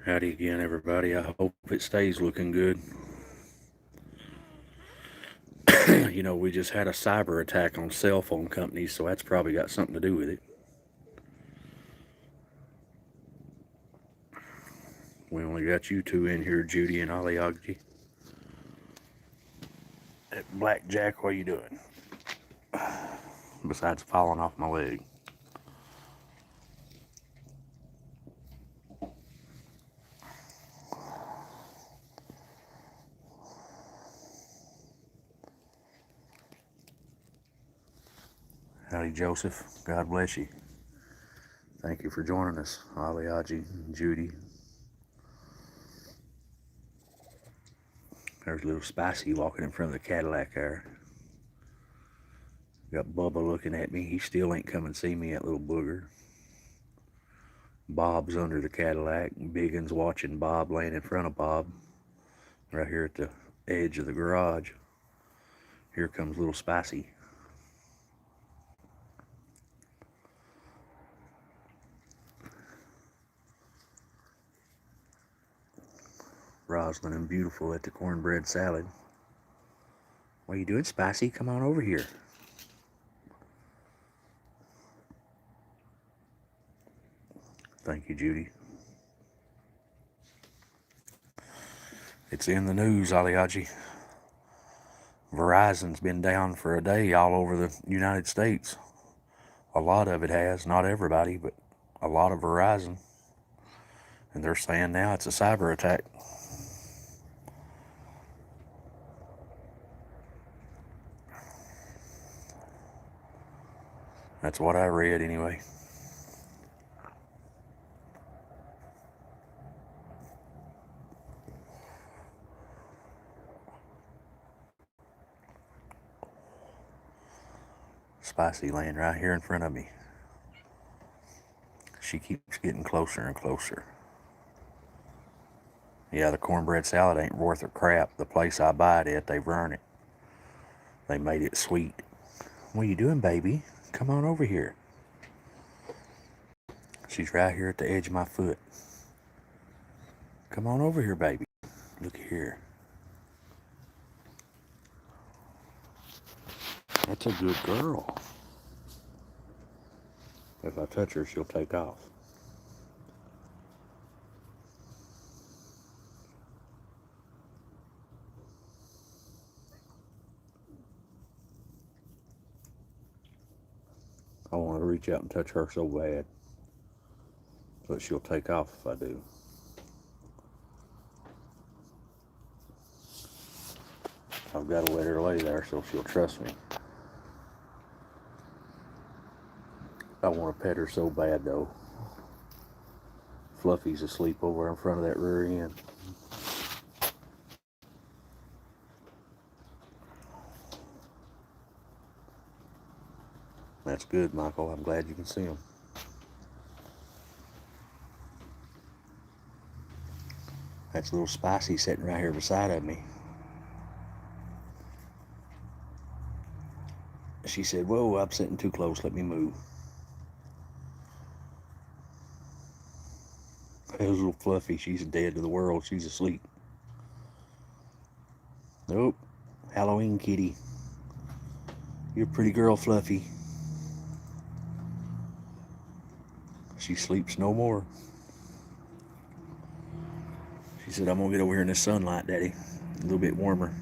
Howdy again, everybody. I hope it stays looking good. We just had a cyber attack on cell phone companies, so that's probably got something to do with it. We only got you two in here, Judy and Aliagji. Blackjack, what are you doing? Besides falling off my leg. Howdy, Joseph. God bless you. Thank you for joining us, Aliagji, Judy. There's a little Spicy walking in front of the Cadillac there. Got Bubba looking at me. He still ain't come and see me, that little booger. Bob's under the Cadillac. Biggin's watching Bob laying in front of Bob. Right here at the edge of the garage. Here comes little Spicy. Roslyn and Beautiful at the cornbread salad. What are you doing, Spicy? Come on over here. Thank you, Judy. It's in the news, Aliagji. Verizon's been down for a day all over the United States. A lot of it has, not everybody, but a lot of Verizon. And they're saying now it's a cyber attack. That's what I read anyway. Spicy laying right here in front of me. She keeps getting closer and closer. Yeah, the cornbread salad ain't worth a crap. The place I buy it at, they've run it. They made it sweet. What are you doing, baby? Come on over here. She's right here at the edge of my foot. Come on over here, baby. Look here. That's a good girl. If I touch her, she'll take off. I want to reach out and touch her so bad, but she'll take off if I do. I've got to let her lay there so she'll trust me. I want to pet her so bad, though. Fluffy's asleep over in front of that rear end. That's good, Michael. I'm glad you can see him. That's a little Spicy sitting right here beside of me. She said, whoa, I'm sitting too close. Let me move. There's little Fluffy. She's dead to the world. She's asleep. Nope. Halloween kitty. You're a pretty girl, Fluffy. She sleeps no more. She said, I'm going to get over here in the sunlight, Daddy. A little bit warmer.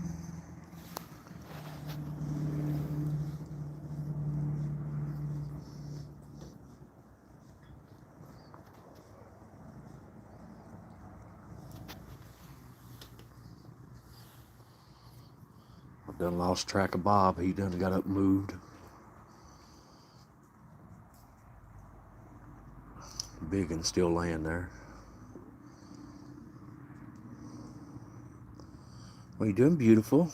I've done lost track of Bob. He done got up and moved. Biggin's still laying there. What are you doing, beautiful?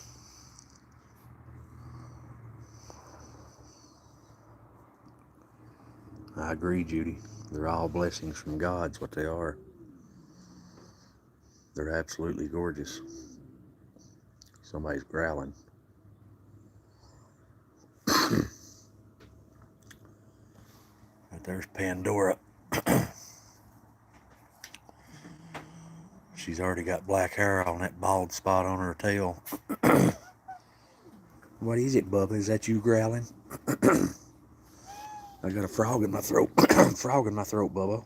I agree, Judy. They're all blessings from God's what they are. They're absolutely gorgeous. Somebody's growling. But there's Pandora. She's already got black hair on that bald spot on her tail. What is it, Bubba? Is that you growling? I got a frog in my throat. Frog in my throat, Bubba.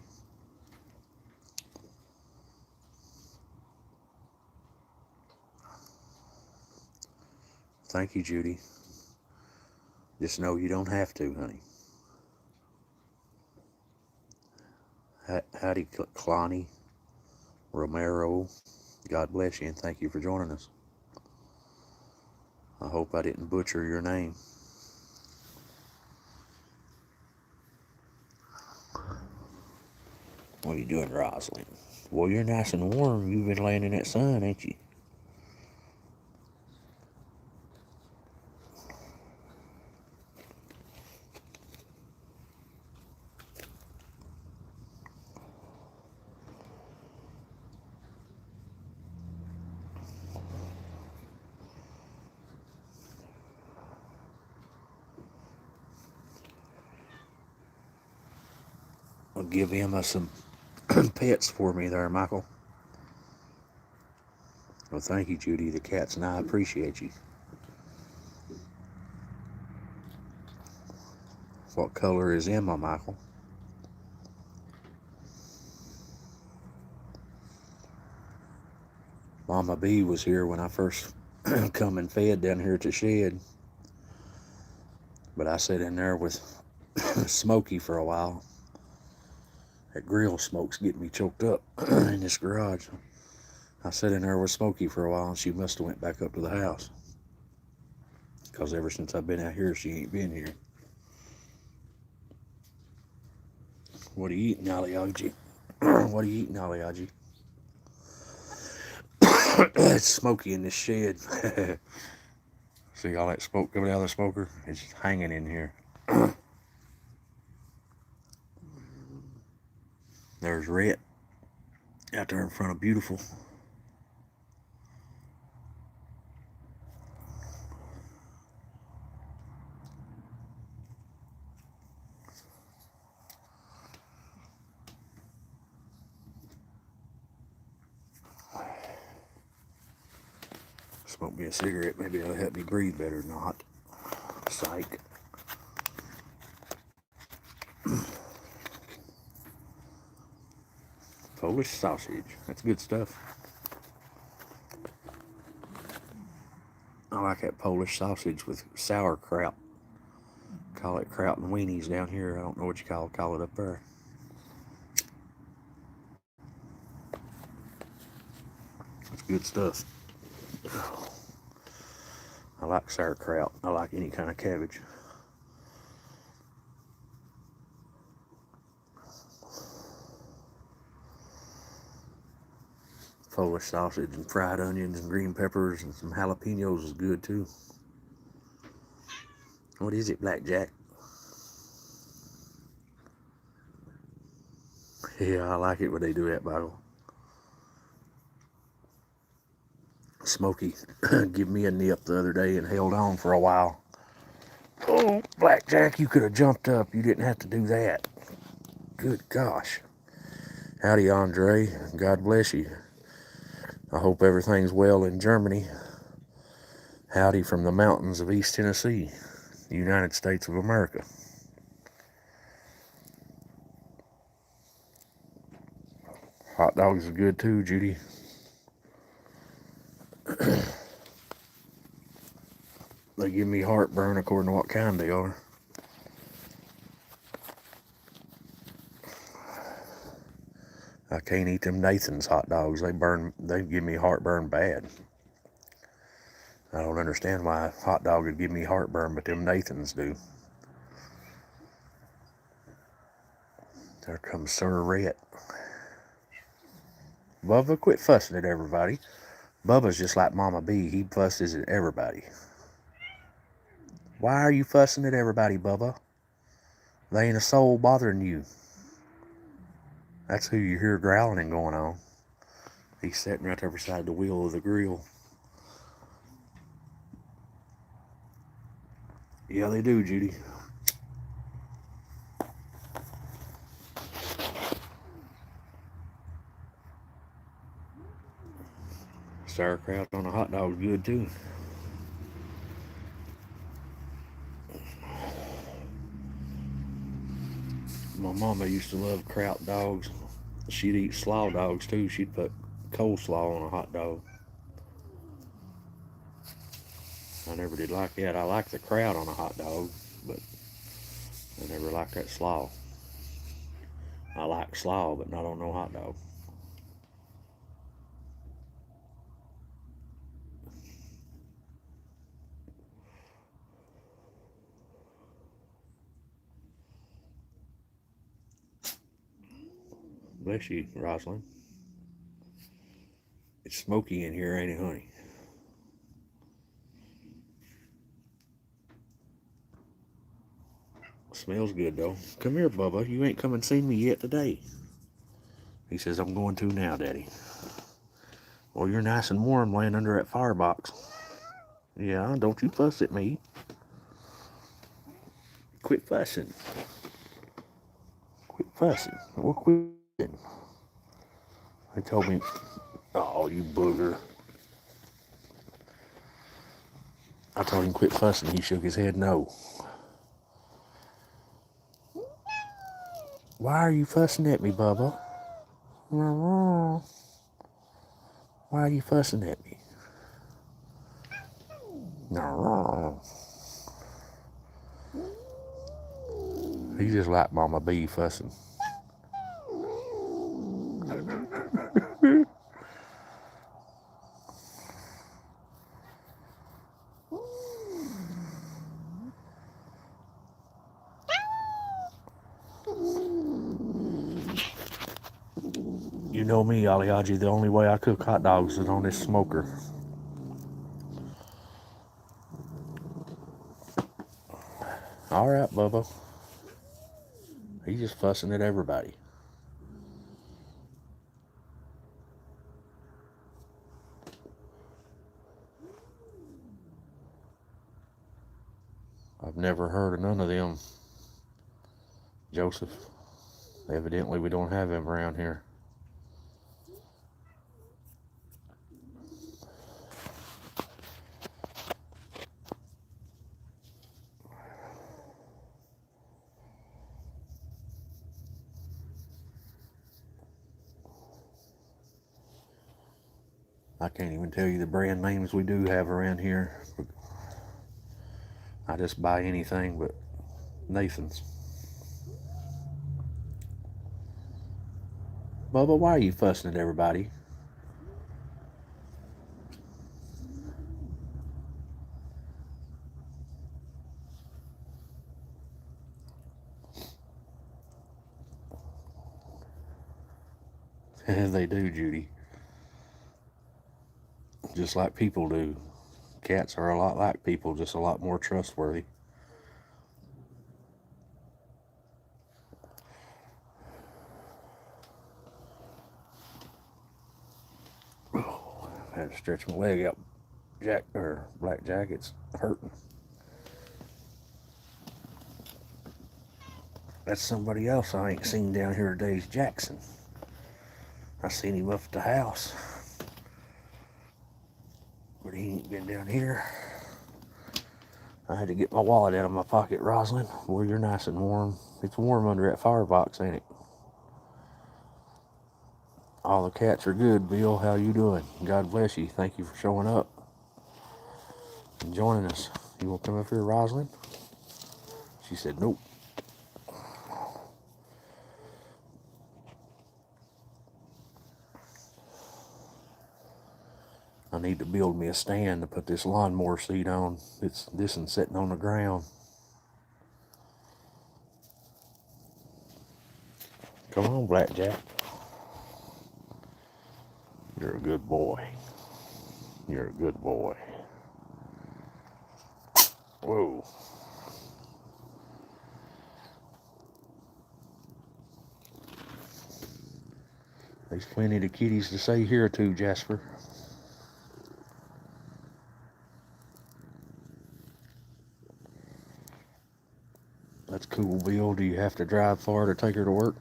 Thank you, Judy. Just know you don't have to, honey. Howdy, Clonnie Romero. God bless you and thank you for joining us. I hope I didn't butcher your name. What are you doing, Rosalind? Well, you're nice and warm. You've been laying in that sun, ain't you? Well, give Emma some pets for me there, Michael. Well, thank you, Judy. The cats and I appreciate you. What color is Emma, Michael? Mama B was here when I first come and fed down here at the shed. But I sat in there with Smokey for a while. That grill smoke's getting me choked up in this garage. I sat in there with Smokey for a while and she must have went back up to the house. Because ever since I've been out here, she ain't been here. What are you eating, Aliaji? What are you eating, Aliaji? It's smoky in this shed. See all that smoke coming out of the smoker? It's hanging in here. There's Rhett out there in front of Beautiful. Smoke me a cigarette, maybe it'll help me breathe better. Not. Psych. Polish sausage. That's good stuff. I like that Polish sausage with sauerkraut. Call it kraut and weenies down here. I don't know what you call it up there. That's good stuff. I like sauerkraut. I like any kind of cabbage. Polish sausage and fried onions and green peppers and some jalapenos is good too. What is it, Blackjack? Yeah, I like it when they do that, Bible. Smokey give me a nip the other day and held on for a while. Oh, Blackjack, you could have jumped up. You didn't have to do that. Good gosh. Howdy, Andre. God bless you. I hope everything's well in Germany. Howdy from the mountains of East Tennessee, the United States of America. Hot dogs are good too, Judy. They give me heartburn according to what kind they are. I can't eat them Nathan's hot dogs. They give me heartburn bad. I don't understand why a hot dog would give me heartburn, but them Nathan's do. There comes Sir Rhett. Bubba, quit fussing at everybody. Bubba's just like Mama B. He fusses at everybody. Why are you fussing at everybody, Bubba? They ain't a soul bothering you. That's who you hear growling and going on. He's sitting right there beside the wheel of the grill. Yeah, they do, Judy. Sauerkraut on a hot dog is good too. My mama used to love kraut dogs. She'd eat slaw dogs too. She'd put coleslaw on a hot dog. I never did like that. I like the kraut on a hot dog, but I never liked that slaw. I like slaw, but not on no hot dog. Bless you, Rosalind. It's smoky in here, ain't it, honey? Smells good, though. Come here, Bubba. You ain't come and seen me yet today. He says, I'm going to now, Daddy. Well, you're nice and warm laying under that firebox. Yeah, don't you fuss at me. Quit fussing. Quit fussing. Well, quit. They told me, oh, you booger. I told him quit fussing. He shook his head no. Why are you fussing at me, Bubba? Why are you fussing at me? He just like Mama B fussing. You know me, Aliaji, the only way I cook hot dogs is on this smoker. All right, Bubba. He's just fussing at everybody. I've never heard of none of them. Joseph. Evidently we don't have him around here. I can't even tell you the brand names we do have around here. I just buy anything but Nathan's. Bubba, why are you fussing at everybody? They do, Judy. Just like people do. Cats are a lot like people, just a lot more trustworthy. Oh, I had to stretch my leg out. Black Jacket's hurting. That's somebody else I ain't seen down here today, Jackson. I seen him up at the house, but he ain't been down here. I had to get my wallet out of my pocket, Rosalind. Well, you're nice and warm. It's warm under that firebox, ain't it? All the cats are good, Bill. How you doing? God bless you. Thank you for showing up and joining us. You want to come up here, Rosalind? She said, nope. I need to build me a stand to put this lawnmower seat on. This one's sitting on the ground. Come on, Blackjack. You're a good boy. You're a good boy. Whoa. There's plenty of kitties to say here too, Jasper. That's cool, Bill. Do you have to drive far to take her to work?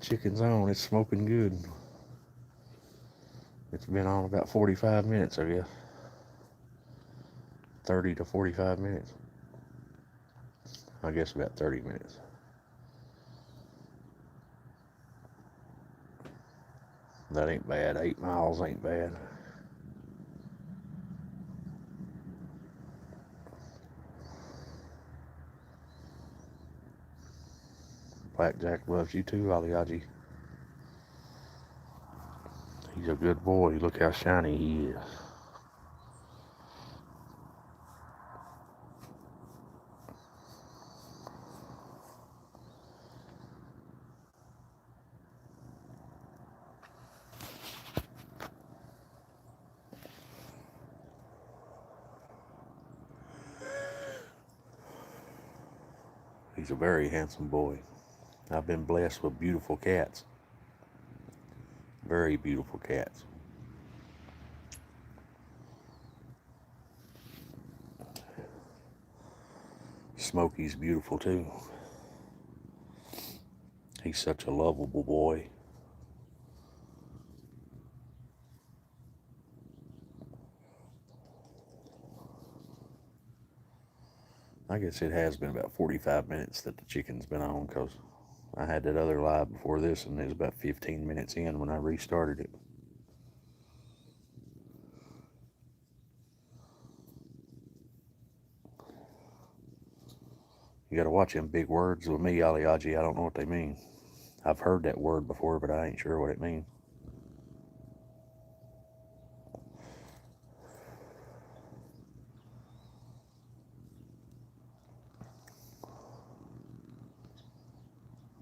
Chicken's on. It's smoking good. It's been on about 45 minutes, I guess. 30 to 45 minutes. I guess about 30 minutes. That ain't bad. 8 miles ain't bad. Blackjack loves you too, Aliaji. He's a good boy. Look how shiny he is. He's a very handsome boy. I've been blessed with beautiful cats. Very beautiful cats. Smokey's beautiful too. He's such a lovable boy. I guess it has been about 45 minutes that the chicken's been on, because I had that other live before this and it was about 15 minutes in when I restarted it. You gotta watch them big words with me, Aliaji. I don't know what they mean. I've heard that word before, but I ain't sure what it means.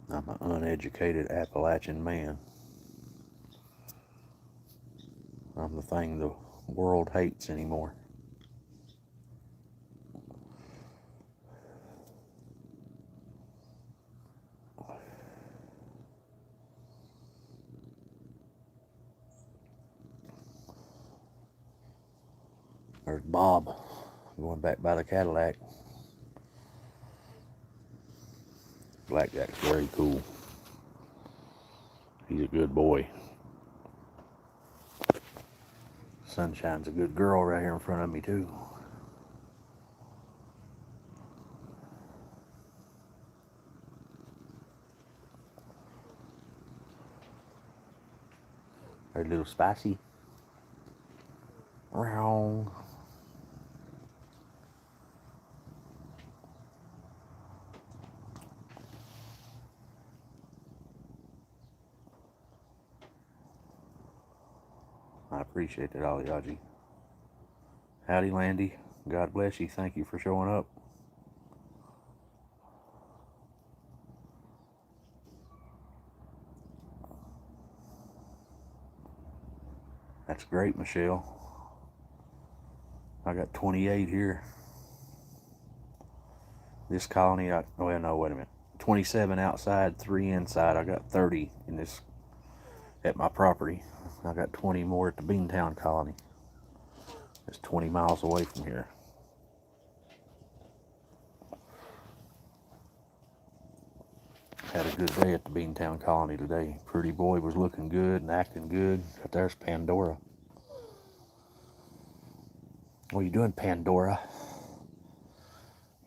I'm an uneducated Appalachian man. I'm the thing the world hates anymore. There's Bob going back by the Cadillac. Blackjack's very cool. He's a good boy. Sunshine's a good girl right here in front of me too. They're a little spicy. Wrong. I appreciate that, Aliaji. Howdy, Landy. God bless you. Thank you for showing up. That's great, Michelle. I got 28 here. This colony, well, no, wait a minute. 27 outside, 3 inside. I got 30 in this at my property. I got 20 more at the Beantown colony. It's 20 miles away from here. Had a good day at the Beantown colony today. Pretty boy was looking good and acting good. But there's Pandora. What are you doing, Pandora?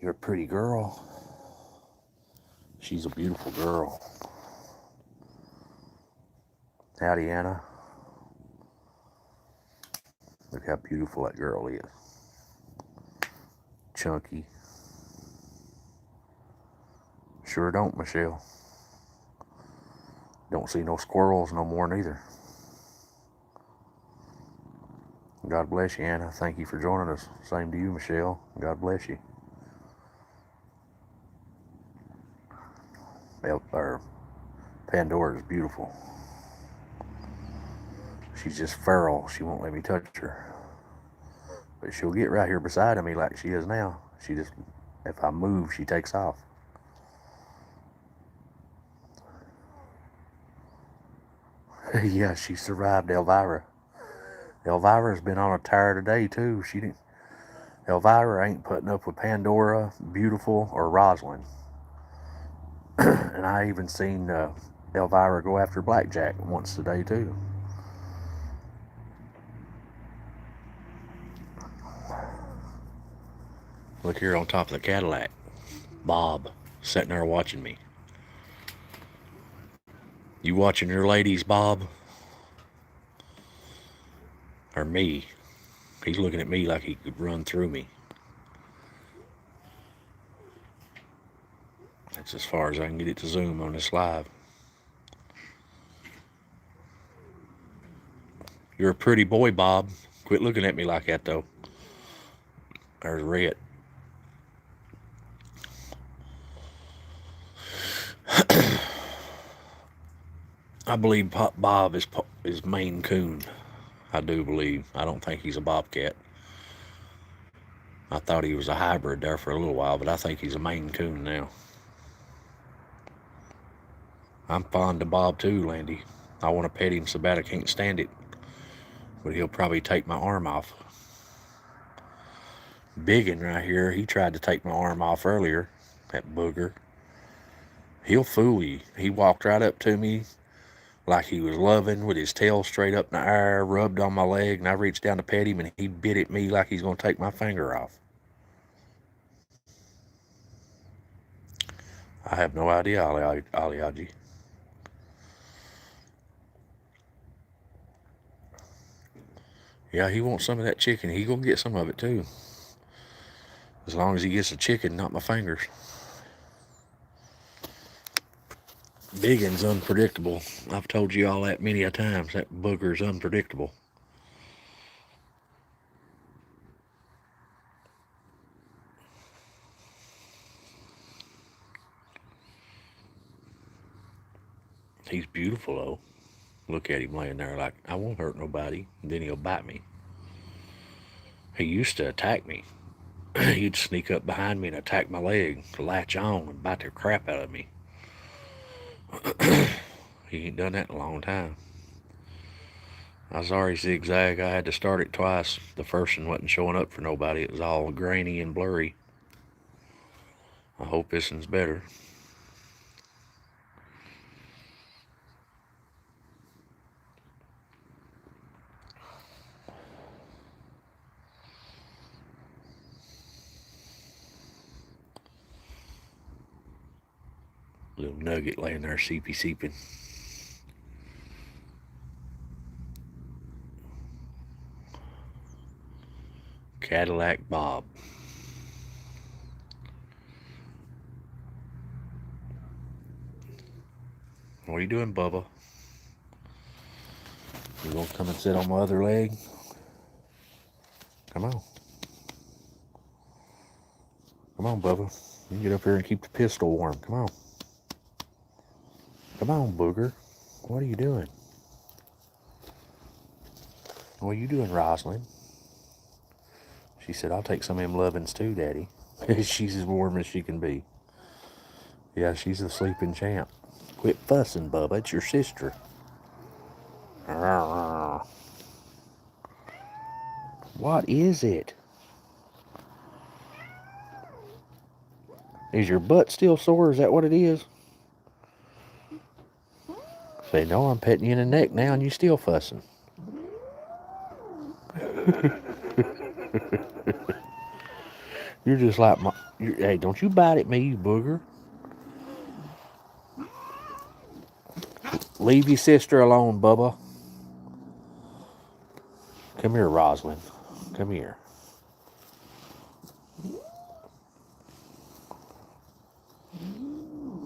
You're a pretty girl. She's a beautiful girl. Howdy, Anna. Look how beautiful that girl is. Chunky. Sure don't, Michelle. Don't see no squirrels no more neither. God bless you, Anna. Thank you for joining us. Same to you, Michelle. God bless you. Pandora is beautiful. She's just feral. She won't let me touch her. But she'll get right here beside me like she is now. If I move, she takes off. Yeah, she survived Elvira. Elvira's been on a tire today too. Elvira ain't putting up with Pandora, Beautiful, or Rosalind. And I even seen Elvira go after Blackjack once a day too. Look here on top of the Cadillac. Bob sitting there watching me. You watching your ladies, Bob? Or me? He's looking at me like he could run through me. That's as far as I can get it to zoom on this live. You're a pretty boy, Bob. Quit looking at me like that, though. There's Red. I believe Bob is Maine Coon. I do believe. I don't think he's a bobcat. I thought he was a hybrid there for a little while, but I think he's a Maine Coon now. I'm fond of Bob too, Landy. I want to pet him so bad I can't stand it. But he'll probably take my arm off. Biggin right here, he tried to take my arm off earlier. That booger. He'll fool you. He walked right up to me like he was loving with his tail straight up in the air, rubbed on my leg, and I reached down to pet him, and he bit at me like he's going to take my finger off. I have no idea, Aliaji. Yeah, he wants some of that chicken. He gonna get some of it too. As long as he gets the chicken, not my fingers. Biggin's unpredictable. I've told you all that many a times. That booger's unpredictable. He's beautiful though. Look at him laying there like, I won't hurt nobody. And then he'll bite me. He used to attack me. He'd sneak up behind me and attack my leg, latch on and bite the crap out of me. He ain't done that in a long time. I was already zigzag. I had to start it twice. The first one wasn't showing up for nobody. It was all grainy and blurry. I hope this one's better. Little nugget laying there seeping. Cadillac Bob. What are you doing, Bubba? You gonna come and sit on my other leg? Come on. Come on, Bubba. You can get up here and keep the pistol warm. Come on. Come on, booger. What are you doing? What are you doing, Rosalind? She said, I'll take some of them lovin's too, Daddy. She's as warm as she can be. Yeah, she's a sleeping champ. Quit fussing, Bubba. It's your sister. What is it? Is your butt still sore? Is that what it is? Say, no, I'm petting you in the neck now and you still fussing. You're just like my... Hey, don't you bite at me, you booger. Leave your sister alone, Bubba. Come here, Rosalind. Come here.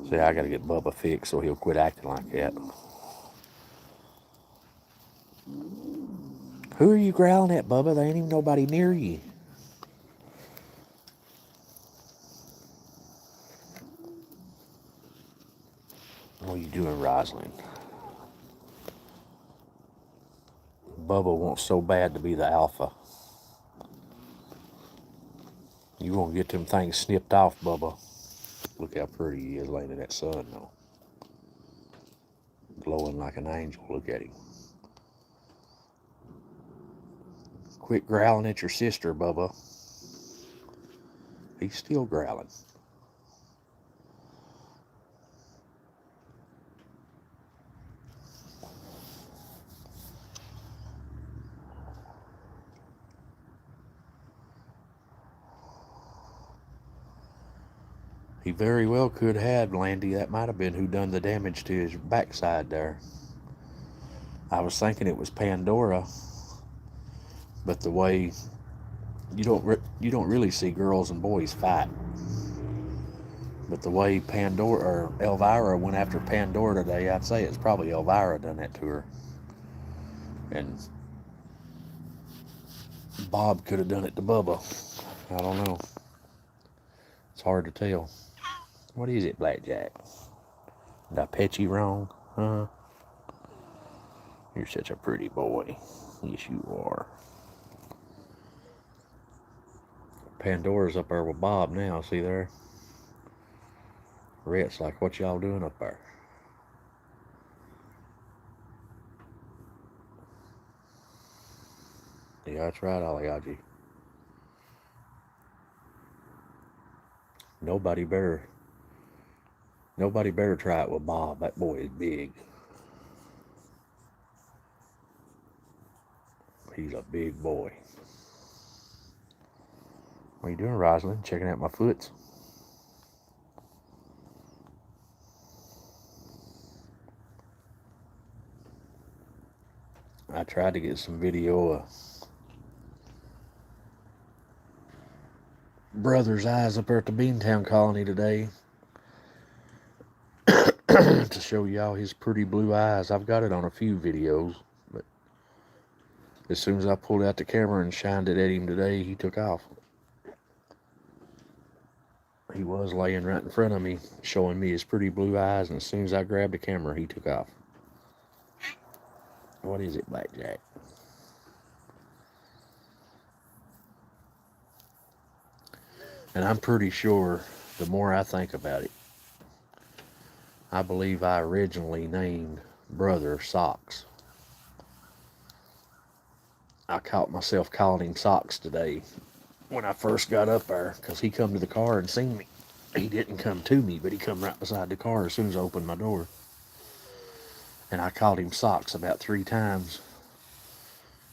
See, I gotta get Bubba fixed so he'll quit acting like that. Who are you growling at, Bubba? There ain't even nobody near you. What are you doing, Rosalind? Bubba wants so bad to be the alpha. You won't get them things snipped off, Bubba. Look how pretty he is laying in that sun, though. Glowing like an angel. Look at him. Quit growling at your sister, Bubba. He's still growling. He very well could have, Landy. That might have been who done the damage to his backside there. I was thinking it was Pandora, but the way you don't really see girls and boys fight. But the way Pandora or Elvira went after Pandora today, I'd say it's probably Elvira done that to her. And Bob could have done it to Bubba. I don't know. It's hard to tell. What is it, Blackjack? Did I pet you wrong? Huh? You're such a pretty boy. Yes, you are. Pandora's up there with Bob now. See there? Rhett's like, what y'all doing up there? Yeah, that's right, Aliaji. Nobody better try it with Bob. That boy is big. He's a big boy. What are you doing, Rosalind? Checking out my foots? I tried to get some video of Brother's eyes up there at the Beantown Colony today to show y'all his pretty blue eyes. I've got it on a few videos, but as soon as I pulled out the camera and shined it at him today, he took off. He was laying right in front of me, showing me his pretty blue eyes, and as soon as I grabbed the camera, he took off. What is it, Blackjack? And I'm pretty sure, the more I think about it, I believe I originally named Brother Socks. I caught myself calling him Socks today when I first got up there, because he come to the car and seen me. He didn't come to me, but he come right beside the car as soon as I opened my door. And I called him Socks about 3 times.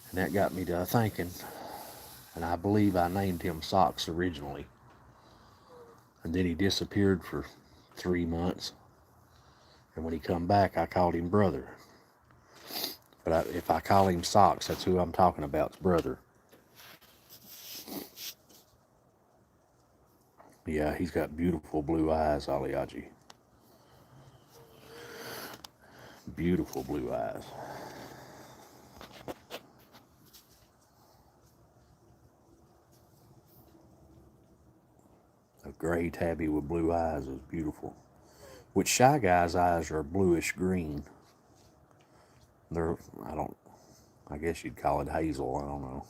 And that got me to thinking. And I believe I named him Socks originally. And then he disappeared for 3 months. And when he come back, I called him Brother. But if I call him Socks, that's who I'm talking about, it's Brother. Yeah, he's got beautiful blue eyes, Aliaji. Beautiful blue eyes. A gray tabby with blue eyes is beautiful. Which Shy Guy's eyes are bluish green. They're, I guess you'd call it hazel, I don't know.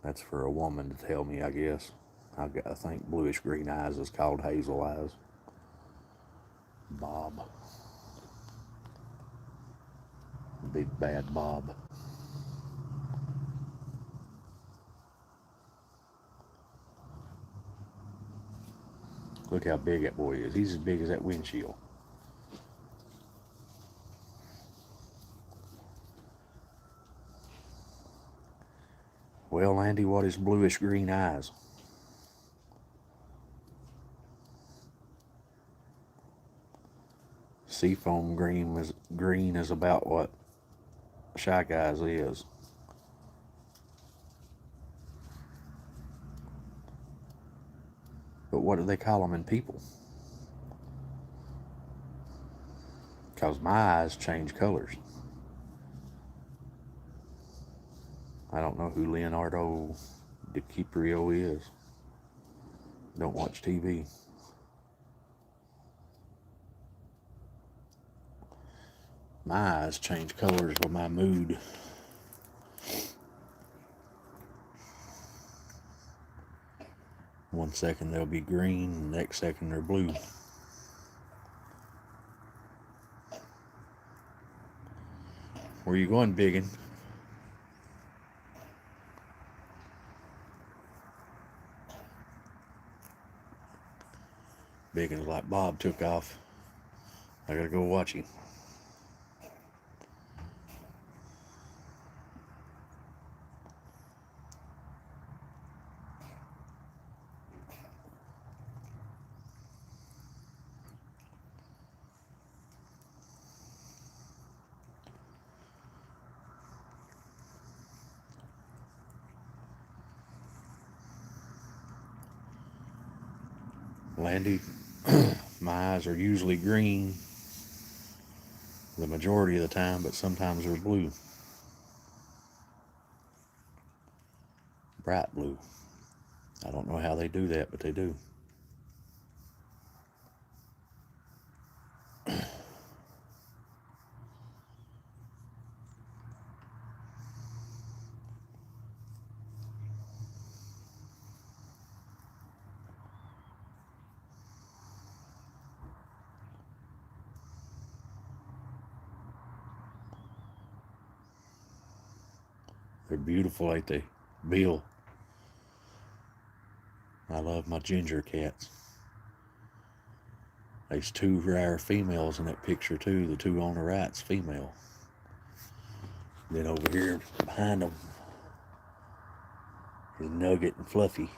That's for a woman to tell me, I guess. I think bluish green eyes is called hazel eyes. Bob. Big bad Bob. Look how big that boy is. He's as big as that windshield. Well, Andy, what is bluish green eyes? Seafoam green is about what Shy Guy's is. But what do they call them in people? Because my eyes change colors. I don't know who Leonardo DiCaprio is. Don't watch TV. My eyes change colors with my mood. One second they'll be green, the next second they're blue. Where you going, biggin? Biggin's like, Bob took off. I gotta go watch him. Landy, my eyes are usually green the majority of the time, but sometimes they're blue. Bright blue. I don't know how they do that, but they do. They're beautiful, ain't they? Bill. I love my ginger cats. There's two rare females in that picture too. The two on the right's female. Then over here behind them is Nugget and Fluffy.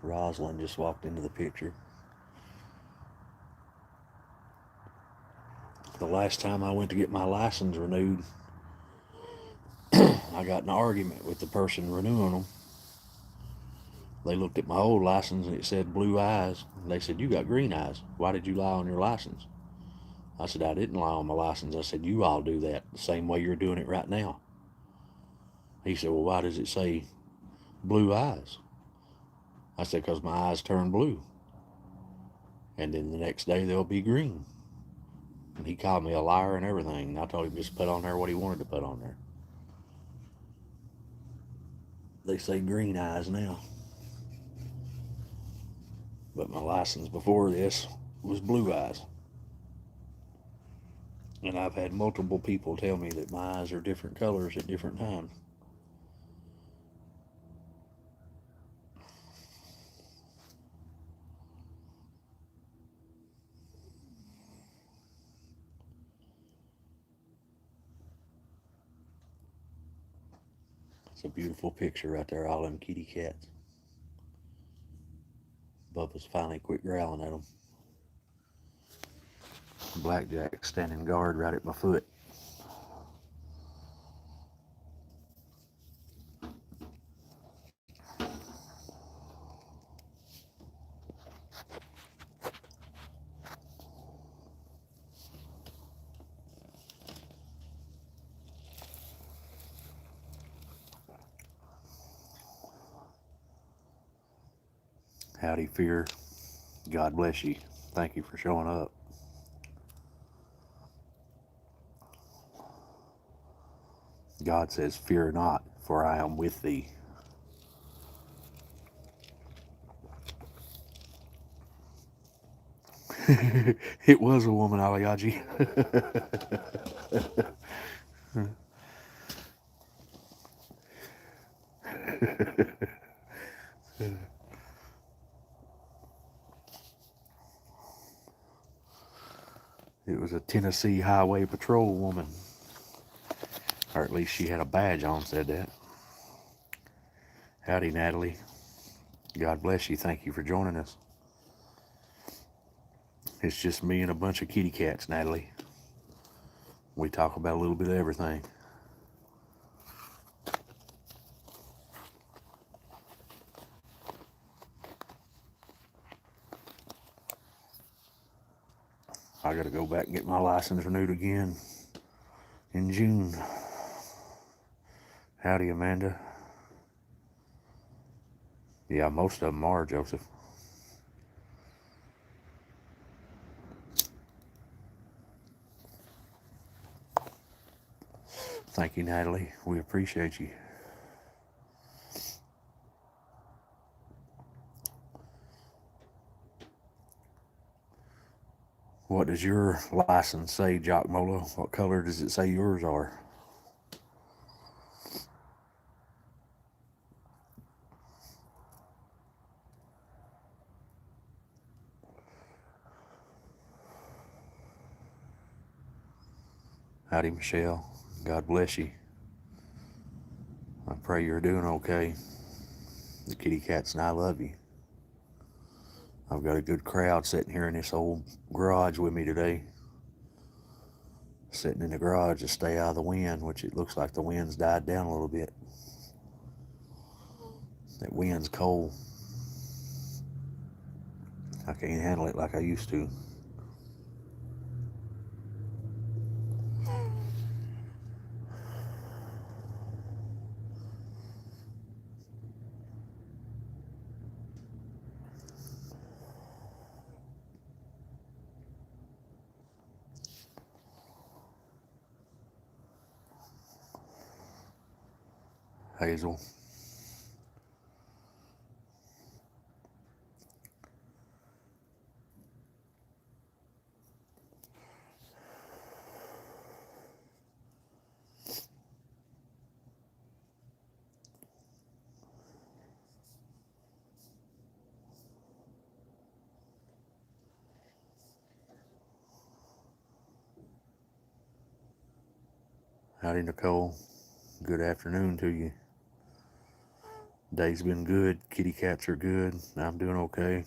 Rosalind just walked into the picture. The last time I went to get my license renewed, I got in an argument with the person renewing them. They looked at my old license and it said blue eyes. And they said, "You got green eyes. Why did you lie on your license?" I said, "I didn't lie on my license." I said, "You all do that the same way you're doing it right now." He said, "Well, why does it say blue eyes?" I said, "Because my eyes turn blue. And then the next day they'll be green." And he called me a liar and everything. And I told him just put on there what he wanted to put on there. They say green eyes now. But my license before this was blue eyes. And I've had multiple people tell me that my eyes are different colors at different times. It's a beautiful picture right there, all them kitty cats. Bubba's finally quit growling at them. Blackjack standing guard right at my foot. Howdy, Fear. God bless you. Thank you for showing up. God says, "Fear not, for I am with thee." It was a woman, Aliaji. It was a Tennessee Highway Patrol woman. Or at least she had a badge on, said that. Howdy, Natalie. God bless you. Thank you for joining us. It's just me and a bunch of kitty cats, Natalie. We talk about a little bit of everything. I gotta go back and get my license renewed again in June. Howdy, Amanda. Yeah, most of them are, Joseph. Thank you, Natalie. We appreciate you. What does your license say, Jock Molo? What color does it say yours are? Howdy, Michelle. God bless you. I pray you're doing okay. The kitty cats and I love you. I've got a good crowd sitting here in this old garage with me today. Sitting in the garage to stay out of the wind, which it looks like the wind's died down a little bit. That wind's cold. I can't handle it like I used to. Hazel. Howdy, Nicole. Good afternoon to you. Day's been good. Kitty cats are good. I'm doing okay.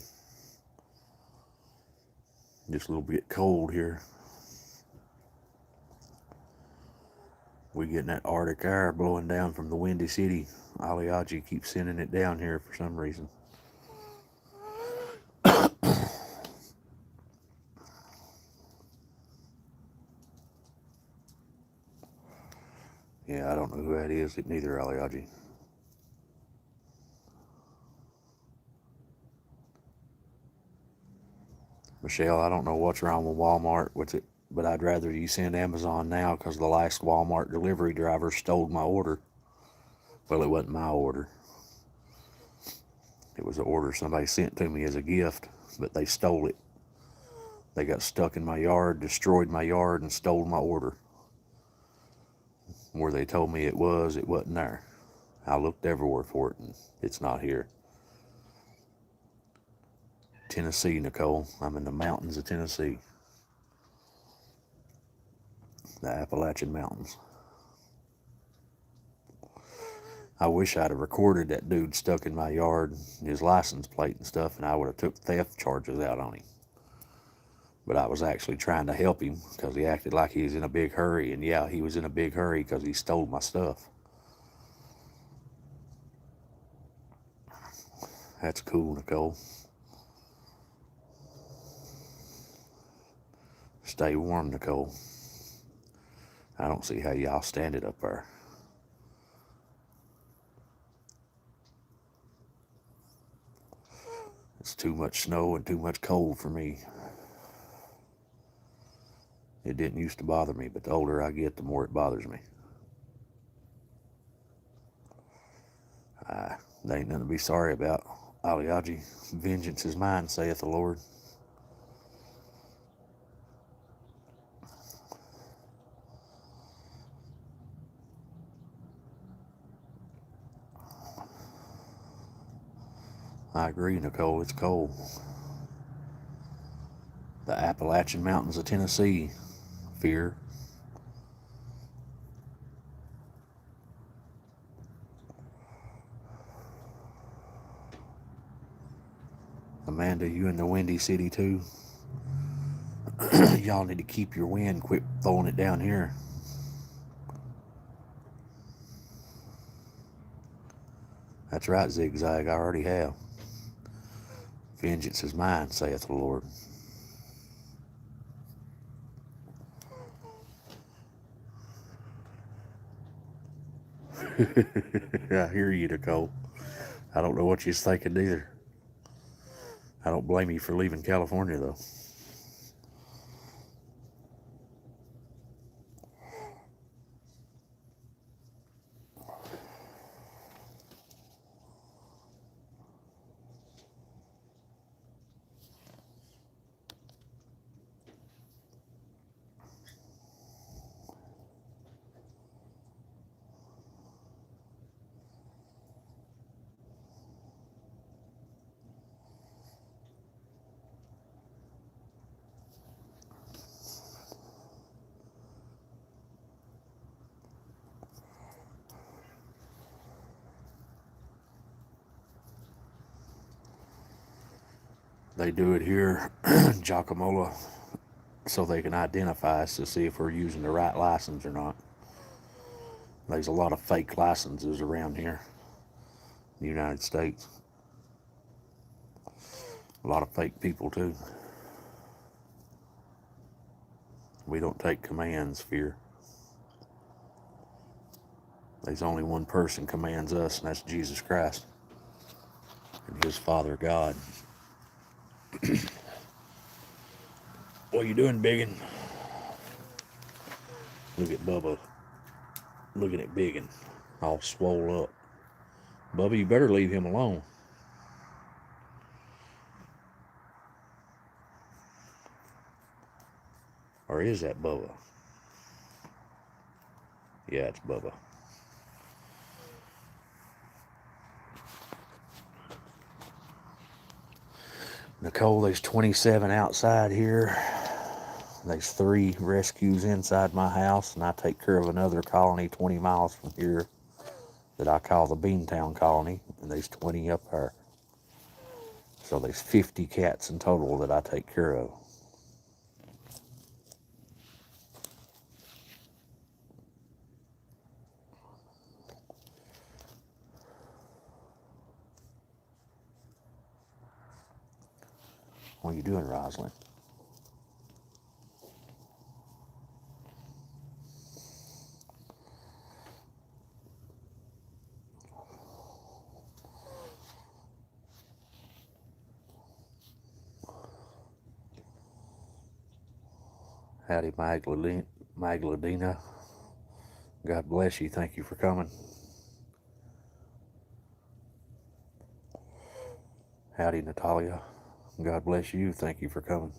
Just a little bit cold here. We getting that Arctic air blowing down from the Windy City. Aliaji keeps sending it down here for some reason. Yeah, I don't know who that is. Neither Aliaji. Michelle, I don't know what's wrong with Walmart with it, but I'd rather you send Amazon now because the last Walmart delivery driver stole my order. Well, it wasn't my order. It was an order somebody sent to me as a gift, but they stole it. They got stuck in my yard, destroyed my yard, and stole my order. Where they told me it wasn't there. I looked everywhere for it, and it's not here. Tennessee, Nicole. I'm in the mountains of Tennessee. The Appalachian Mountains. I wish I'd have recorded that dude stuck in my yard, his license plate and stuff, and I would have took theft charges out on him. But I was actually trying to help him because he acted like he was in a big hurry, and yeah, he was in a big hurry because he stole my stuff. That's cool, Nicole. Stay warm, Nicole. I don't see how y'all stand it up there. It's too much snow and too much cold for me. It didn't used to bother me, but the older I get, the more it bothers me. There ain't nothing to be sorry about. Aliaji, vengeance is mine, saith the Lord. I agree, Nicole, it's cold. The Appalachian Mountains of Tennessee, fear. Amanda, you in the Windy City too? Y'all need to keep your wind, quit throwing it down here. That's right, Zigzag, I already have. Vengeance is mine, saith the Lord. I hear you, Nicole. I don't know what you're thinking either. I don't blame you for leaving California, though. They do it here, Giacomola, so they can identify us to see if we're using the right license or not. There's a lot of fake licenses around here. in the United States. A lot of fake people too. We don't take commands, fear. There's only one person commands us, and that's Jesus Christ and his Father God. What are you doing, biggin? Look at Bubba looking at biggin, all swole up. Bubba, you better leave him alone. Or is that Bubba? Yeah, it's Bubba. Nicole, there's 27 outside here. There's 3 rescues inside my house, and I take care of another colony 20 miles from here that I call the Beantown Colony, and there's 20 up there. So there's 50 cats in total that I take care of. What are you doing, Rosalind? Howdy, Magdalena. God bless you. Thank you for coming. Howdy, Natalia. God bless you. Thank you for coming.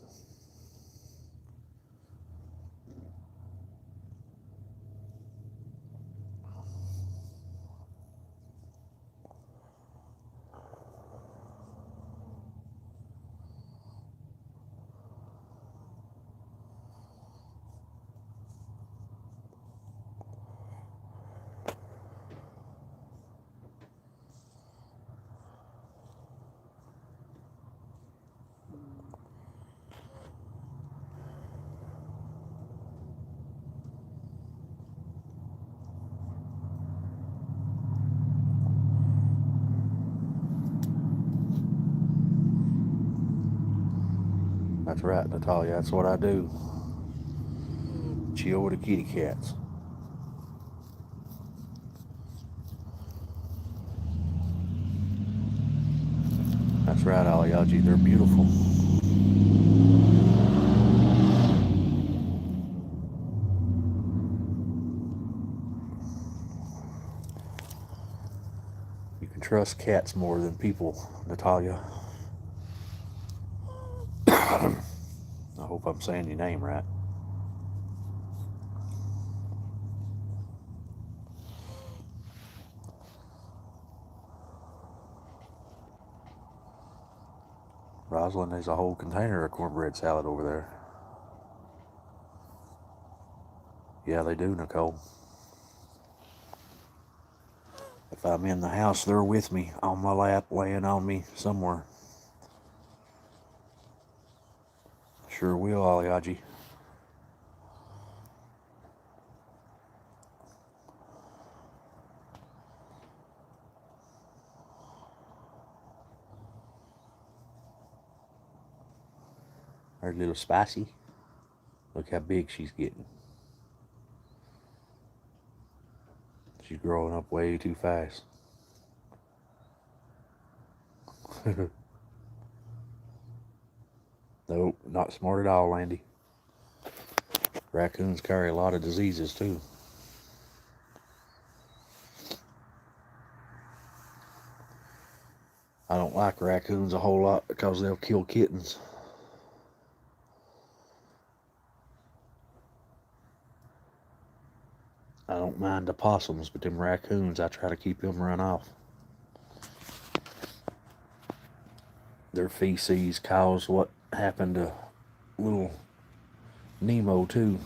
That's right, Natalia. That's what I do. Chill with the kitty cats. That's right, Aliaji. They're beautiful. You can trust cats more than people, Natalia. I hope I'm saying your name right. Rosalind, there's a whole container of cornbread salad over there. Yeah, they do, Nicole. If I'm in the house, they're with me, on my lap, laying on me somewhere. Sure will, Aliaji. There's a little spicy. Look how big she's getting. She's growing up way too fast. Nope, not smart at all, Andy. Raccoons carry a lot of diseases too. I don't like raccoons a whole lot because they'll kill kittens. I don't mind the possums, but them raccoons, I try to keep them run off. Their feces caused what happened to little Nemo too.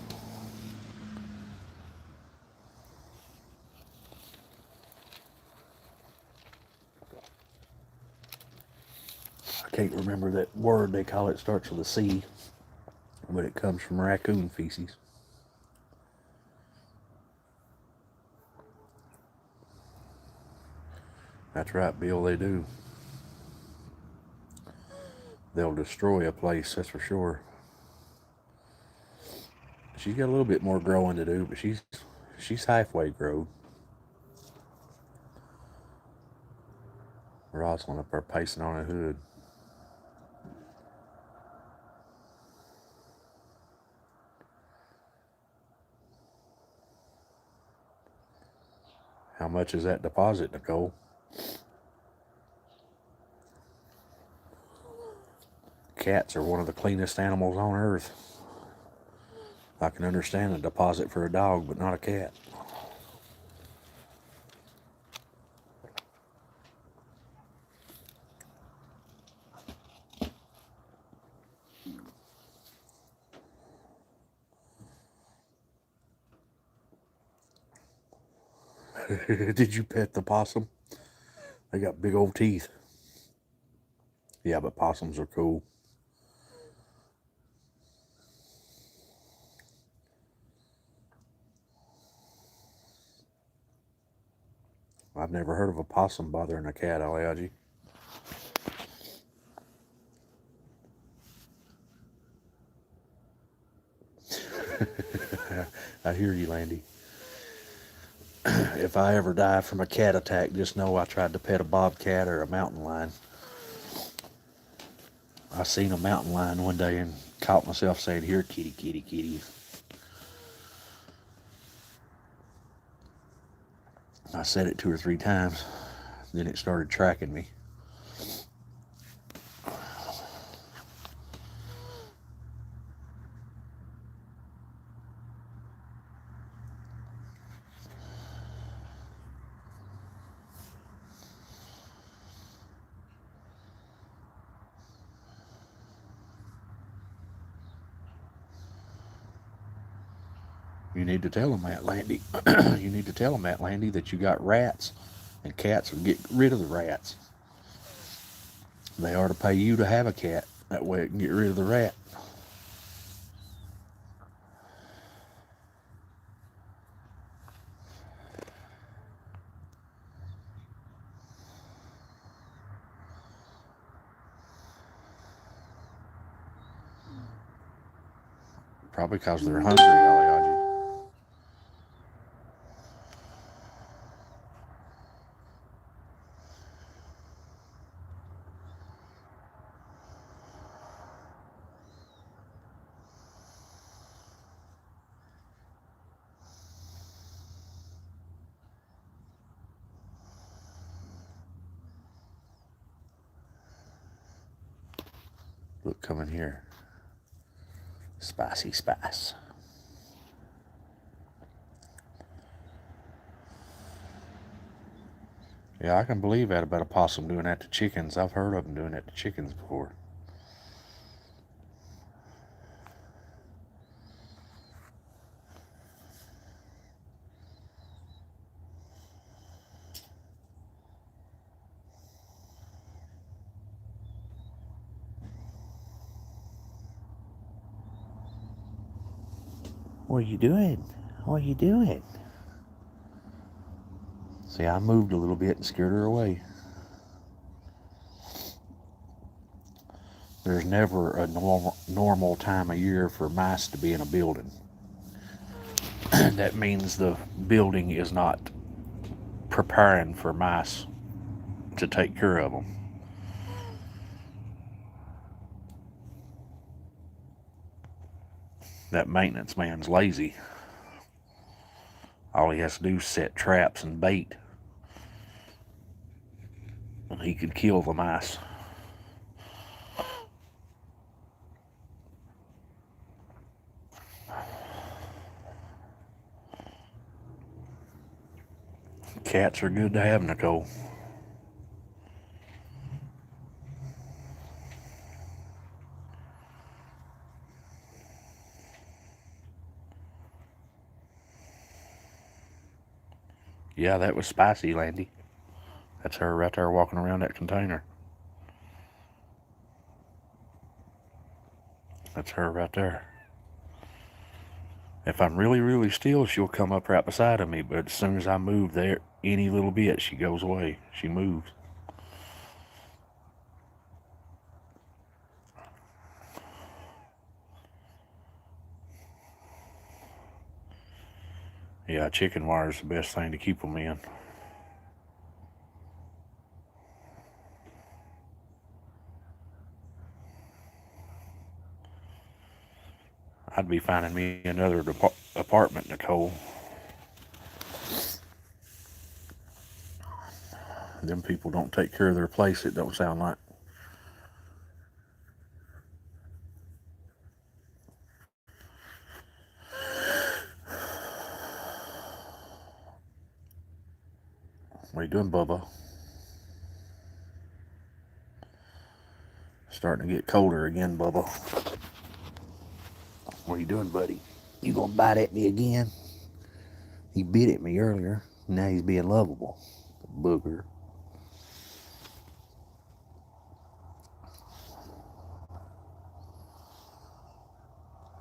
I can't remember that word they call it, starts with a C, but it comes from raccoon feces. That's right, Bill, they do. They'll destroy a place, that's for sure. She's got a little bit more growing to do, but she's halfway grown. Rosalind up there pacing on a hood. How much is that deposit, Nicole? Cats are one of the cleanest animals on earth. I can understand a deposit for a dog, but not a cat. Did you pet the possum? They got big old teeth. Yeah, but possums are cool. I've never heard of a possum bothering a cat, Algie. I hear you, Landy. If I ever die from a cat attack, just know I tried to pet a bobcat or a mountain lion. I seen a mountain lion one day and caught myself saying, "Here, kitty, kitty, kitty." I said it 2 or 3 times. Then it started tracking me. You need to tell them that, Landy. You need to tell them that, Landy, that you got rats, and cats will get rid of the rats. They are to pay you to have a cat. That way it can get rid of the rat. Probably because they're hungry, Algie. Look, come in here. Spicy spice. Yeah, I can believe that about a possum doing that to chickens. I've heard of them doing that to chickens before. What are you doing? What are you doing? See, I moved a little bit and scared her away. There's never a normal time of year for mice to be in a building. That means the building is not preparing for mice to take care of them. That maintenance man's lazy. All he has to do is set traps and bait, and he could kill the mice. Cats are good to have, Nicole. Yeah, that was spicy, Landy. That's her right there walking around that container. That's her right there. If I'm really, really still, she'll come up right beside of me, but as soon as I move there, any little bit, she goes away. She moves. Yeah, chicken wire is the best thing to keep them in. I'd be finding me another apartment, Nicole. Them people don't take care of their place, it don't sound like. What are you doing, Bubba? Starting to get colder again, Bubba. What are you doing, buddy? You gonna bite at me again? He bit at me earlier. Now he's being lovable. Booger.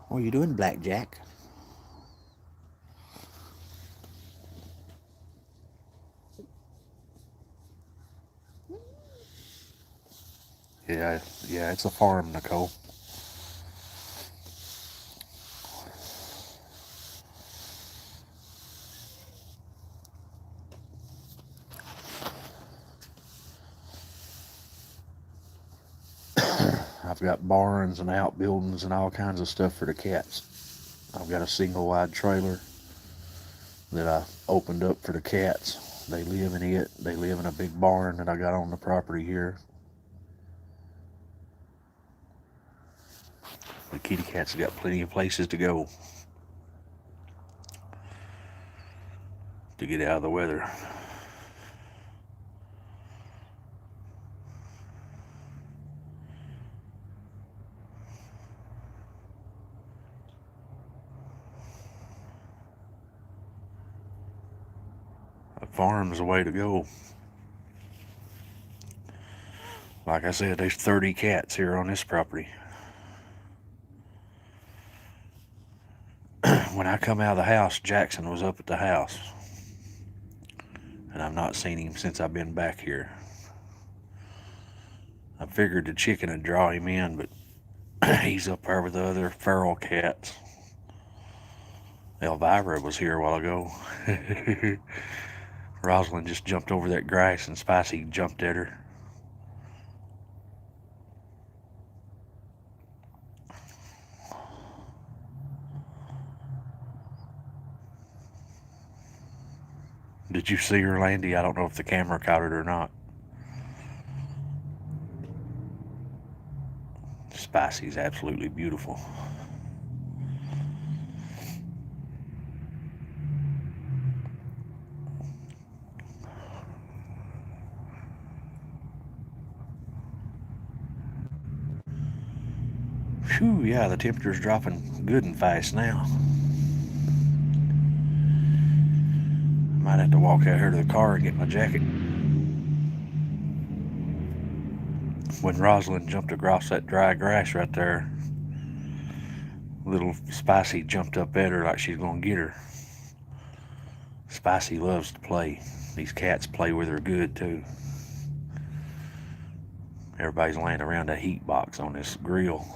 What are you doing, Blackjack? Yeah, it's a farm, Nicole. I've got barns and outbuildings and all kinds of stuff for the cats. I've got a single wide trailer that I opened up for the cats. They live in it. They live in a big barn that I got on the property here. The kitty cats got plenty of places to go to get out of the weather. A farm's the way to go. Like I said, there's 30 cats here on this property. When I come out of the house, Jackson was up at the house. And I've not seen him since I've been back here. I figured the chicken would draw him in, but he's up there with the other feral cats. Elvira was here a while ago. Rosalind just jumped over that grass and Spicy jumped at her. Did you see her, Landy? I don't know if the camera caught it or not. Spicy's absolutely beautiful. Phew, yeah, the temperature's dropping good and fast now. Might have to walk out here to the car and get my jacket. When Rosalind jumped across that dry grass right there, little Spicy jumped up at her like she's gonna get her. Spicy loves to play. These cats play with her good too. Everybody's laying around a heat box on this grill.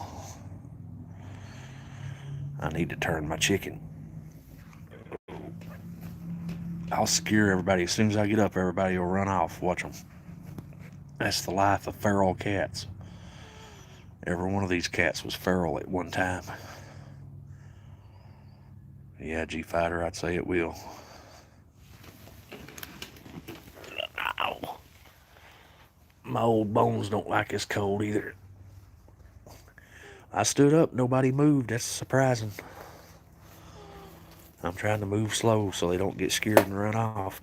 I need to turn my chicken. I'll scare everybody. As soon as I get up, everybody will run off. Watch them. That's the life of feral cats. Every one of these cats was feral at one time. Yeah, G-Fighter, I'd say it will. Ow. My old bones don't like this cold either. I stood up, nobody moved. That's surprising. I'm trying to move slow so they don't get scared and run off.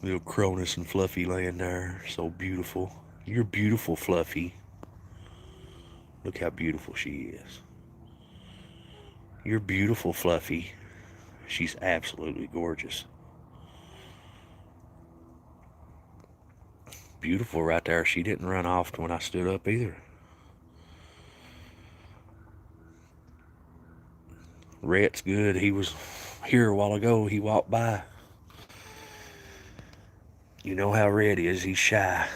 Little Cronus and Fluffy laying there, so beautiful. You're beautiful, Fluffy. Look how beautiful she is. You're beautiful, Fluffy. She's absolutely gorgeous. Beautiful right there. She didn't run off when I stood up either. Rhett's good. Here a while ago, he walked by. You know how Red is, he's shy.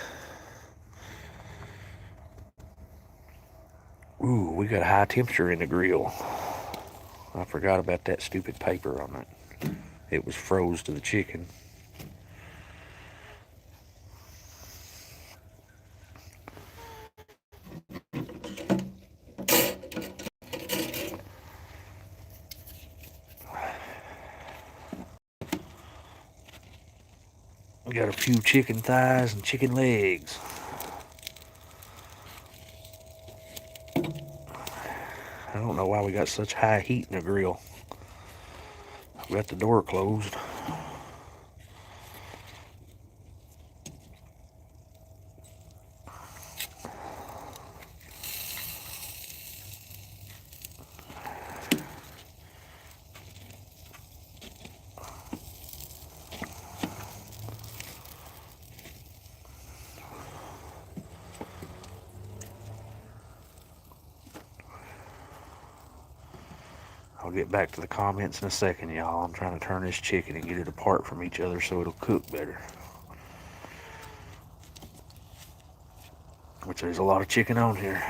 Ooh, we got a high temperature in the grill. I forgot about that stupid paper on it. It was froze to the chicken. We got a few chicken thighs and chicken legs. I don't know why we got such high heat in the grill. We got the door closed. I'll get back to the comments in a second, y'all. I'm trying to turn this chicken and get it apart from each other so it'll cook better. Which there's a lot of chicken on here.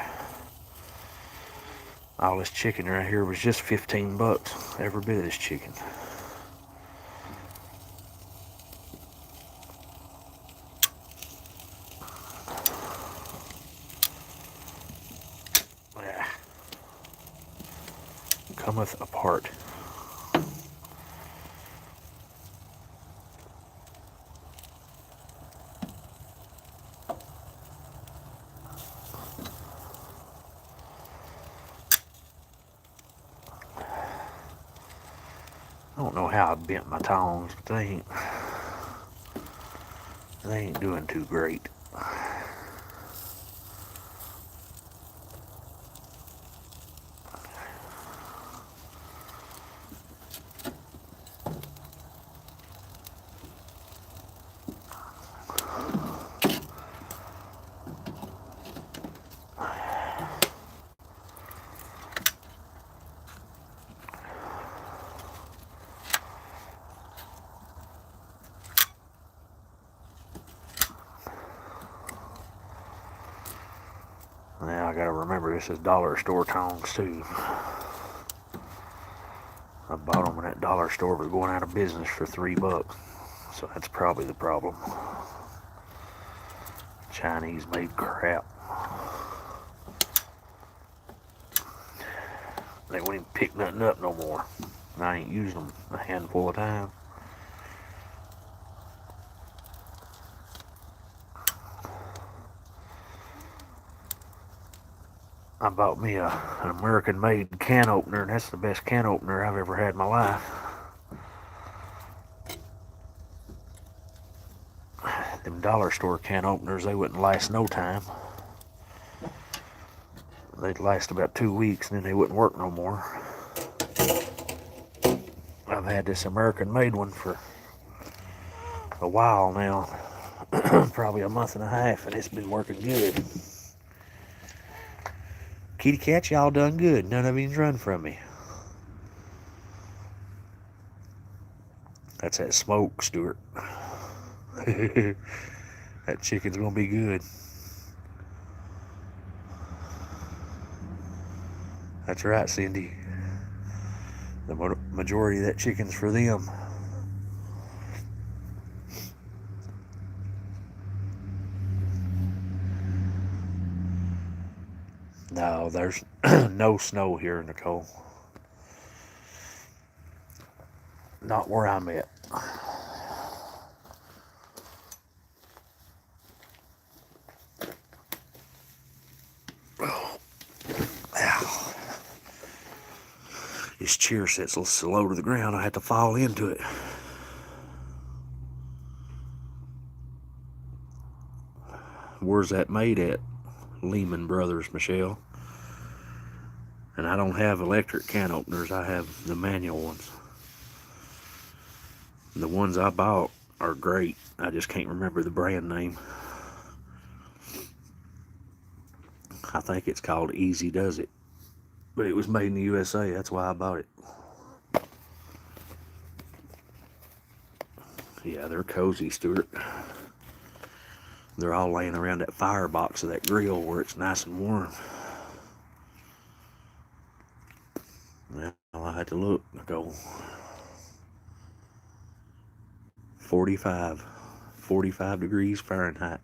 All this chicken right here was just 15 bucks. Every bit of this chicken. Yeah. Cometh apart. I don't know how I bent my tongs, but they ain't doing too great. Now I gotta remember this is dollar store tongs too. I bought them when that dollar store was going out of business for $3. So that's probably the problem. Chinese made crap. They won't even pick nothing up no more. I ain't used them a handful of times. I bought me an American-made can opener, and that's the best can opener I've ever had in my life. Them dollar store can openers, they wouldn't last no time. They'd last about 2 weeks, and then they wouldn't work no more. I've had this American-made one for a while now, probably a month and a half, and it's been working good. Kitty cats, y'all done good. None of you's run from me. That's that smoke, Stuart. That chicken's gonna be good. That's right, Cindy. The majority of that chicken's for them. No, there's no snow here, Nicole. Not where I'm at. This chair sits so low to the ground, I have to fall into it. Where's that made at? Lehman Brothers, Michelle. And I don't have electric can openers, I have the manual ones. The ones I bought are great. I just can't remember the brand name. I think it's called Easy Does It. But it was made in the USA, that's why I bought it. Yeah, they're cozy, Stuart. They're all laying around that firebox of that grill where it's nice and warm. Well, I had to look. I go 45 degrees Fahrenheit.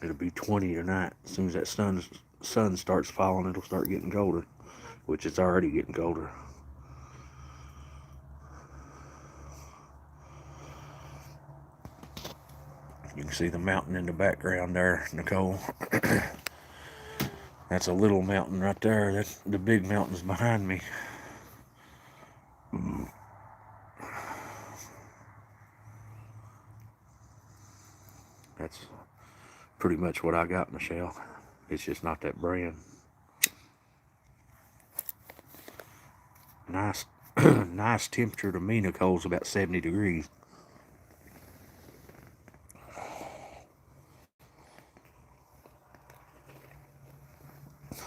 It'll be 20 tonight. As soon as that sun starts falling, it'll start getting colder, which it's already getting colder. You can see the mountain in the background there, Nicole. That's a little mountain right there. That's the big mountain's behind me. That's pretty much what I got, Michelle. It's just not that brand. Nice, nice temperature to me, Nicole's about 70 degrees.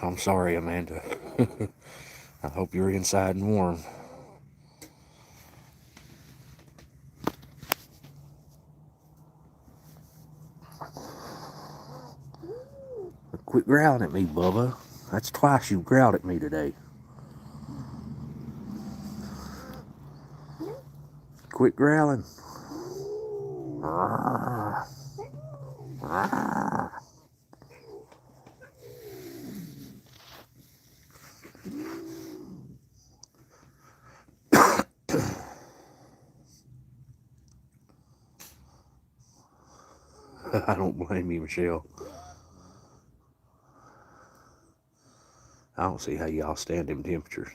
I'm sorry, Amanda. I hope you're inside and warm. Quit growling at me, Bubba. That's twice you've growled at me today. Quit growling. I don't blame you, Michelle. I don't see how y'all stand them temperatures.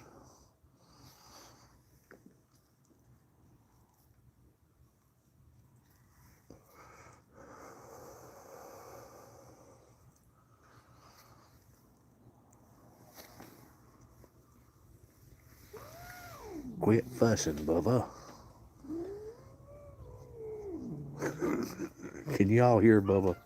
Quit fussing, Bubba. Can y'all hear Bubba?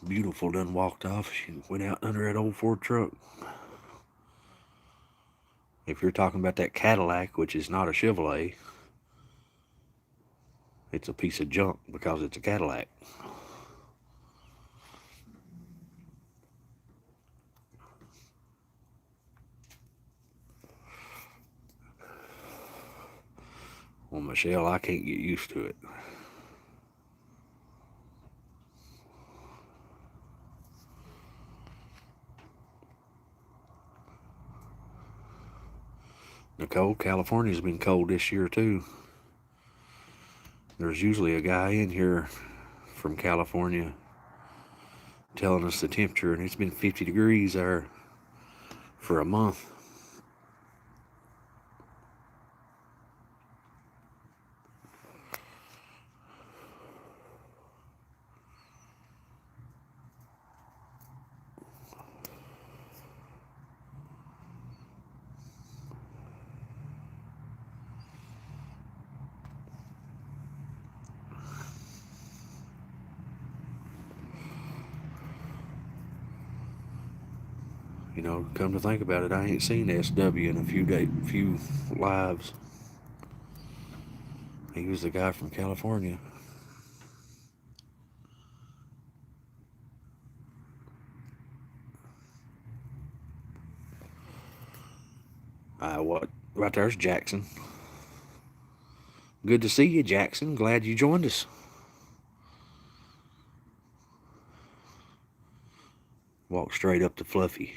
Beautiful done walked off. She went out under that old Ford truck. If you're talking about that Cadillac, which is not a Chevrolet, it's a piece of junk because it's a Cadillac. Well, Michelle, I can't get used to it. Nicole, California's been cold this year too. There's usually a guy in here from California telling us the temperature, and it's been 50 degrees there for a month. You know, come to think about it, I ain't seen SW in a few lives. He was the guy from California. What? Right there's Jackson. Good to see you, Jackson. Glad you joined us. Walk straight up to Fluffy.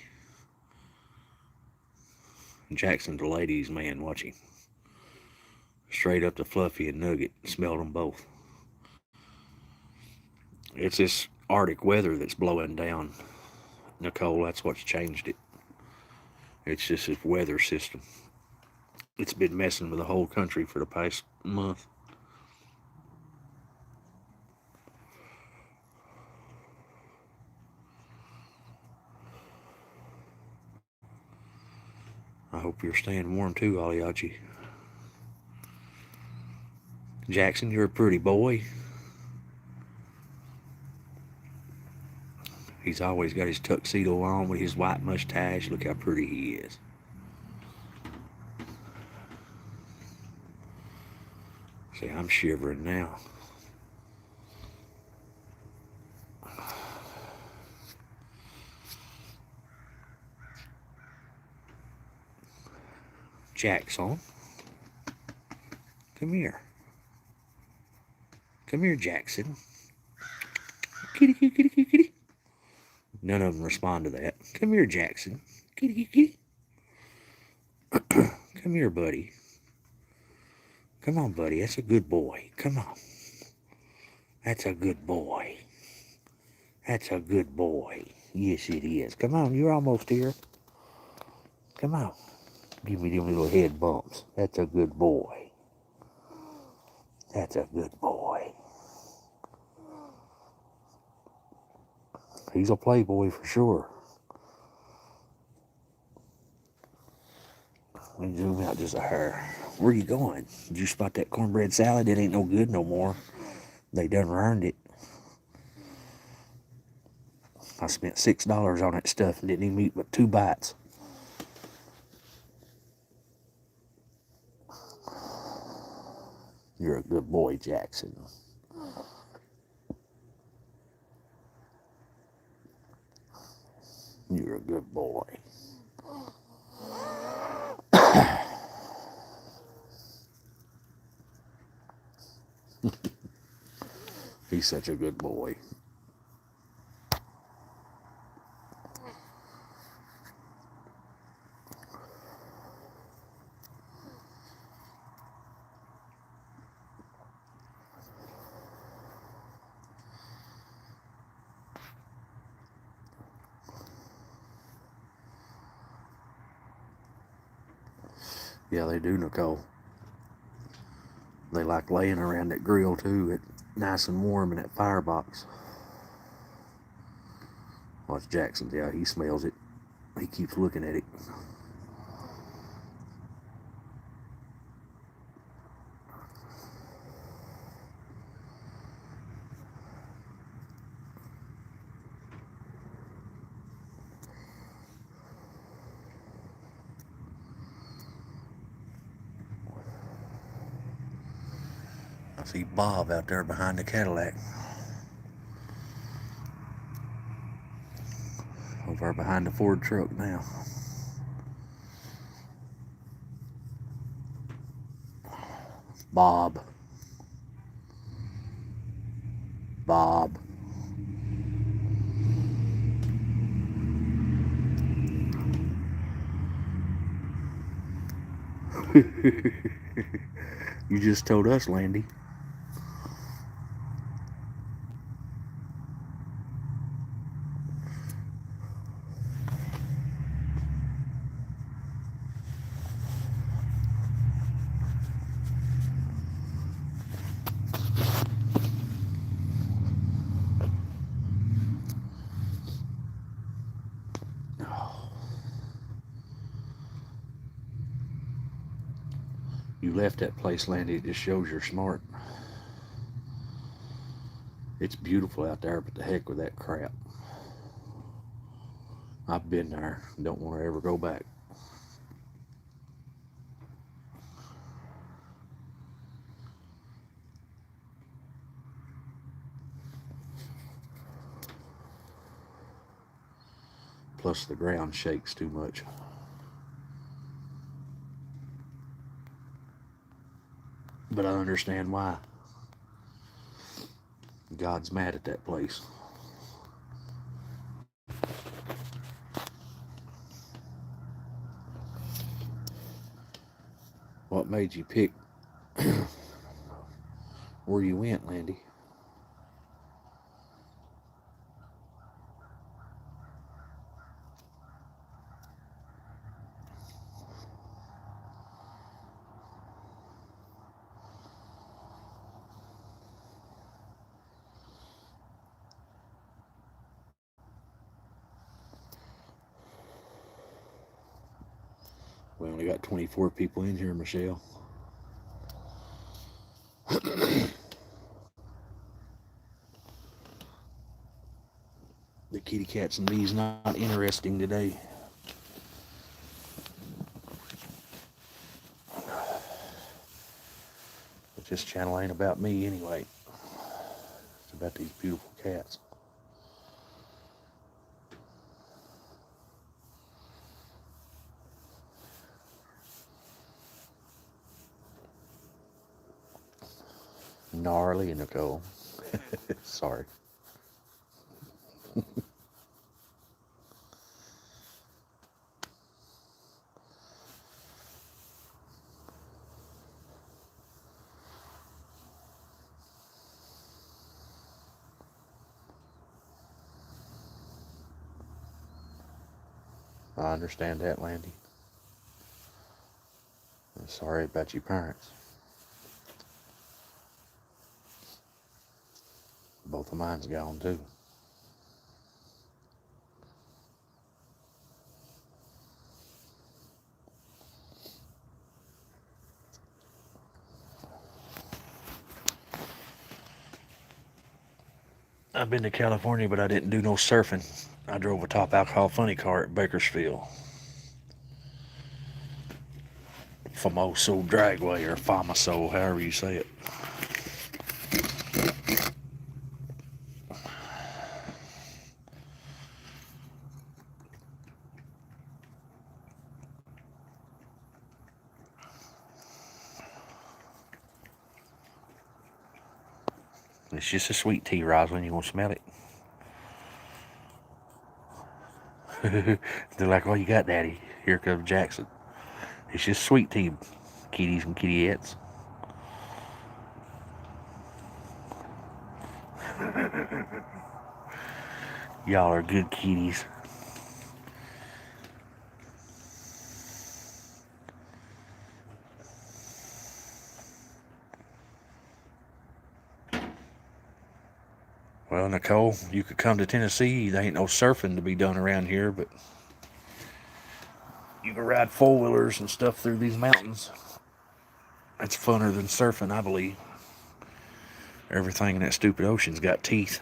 Jackson's a ladies' man. Watch him. Straight up to Fluffy and Nugget. Smelled them both. It's this Arctic weather that's blowing down, Nicole. That's what's changed it. It's just this weather system. It's been messing with the whole country for the past month. hope you're staying warm too, Aliachi. Jackson, you're a pretty boy. He's always got his tuxedo on with his white mustache. Look how pretty he is. See, I'm shivering now. Jackson, come here. Come here, Jackson. Kitty, kitty, kitty, kitty, kitty. None of them respond to that. Come here, Jackson. Kitty, kitty, kitty. Come here, buddy. Come on, buddy. That's a good boy. Come on. That's a good boy. That's a good boy. Yes, it is. Come on, you're almost here. Come on. Give me them little head bumps. That's a good boy. That's a good boy. He's a playboy for sure. Let me zoom out just a hair. Where you going? Did you spot that cornbread salad? It ain't no good no more. They done ruined it. I spent $6 on that stuff and didn't even eat but 2 bites. You're a good boy, Jackson. You're a good boy. He's such a good boy. Yeah, they do, Nicole. They like laying around that grill too, nice and warm in that firebox. Watch Jackson. Yeah, he smells it. He keeps looking at it. I see Bob out there behind the Cadillac. Over behind the Ford truck now. Bob. Bob. You just told us, Landy. You left that place, Landy. It just shows you're smart. It's beautiful out there, but the heck with that crap. I've been there. Don't want to ever go back. Plus the ground shakes too much. But I understand why. God's mad at that place. What made you pick where you went, Landy? We only got 24 people in here, Michelle. The kitty cats and me's not interesting today. But this channel ain't about me anyway. It's about these beautiful cats. Gnarly, Nicole. Sorry. I understand that, Landy. I'm sorry about your parents. Both of mine's gone too. I've been to California, but I didn't do no surfing. I drove a top alcohol funny car at Bakersfield. Famoso Dragway, or Famoso, however you say it. It's just a sweet tea, Rosalind. You want to smell it? They're like, "Oh, you got, Daddy." Here comes Jackson. It's just sweet tea, kitties and kittyettes. Y'all are good kitties. Well, Nicole, you could come to Tennessee. There ain't no surfing to be done around here, but you can ride four-wheelers and stuff through these mountains. It's funner than surfing, I believe. Everything in that stupid ocean's got teeth.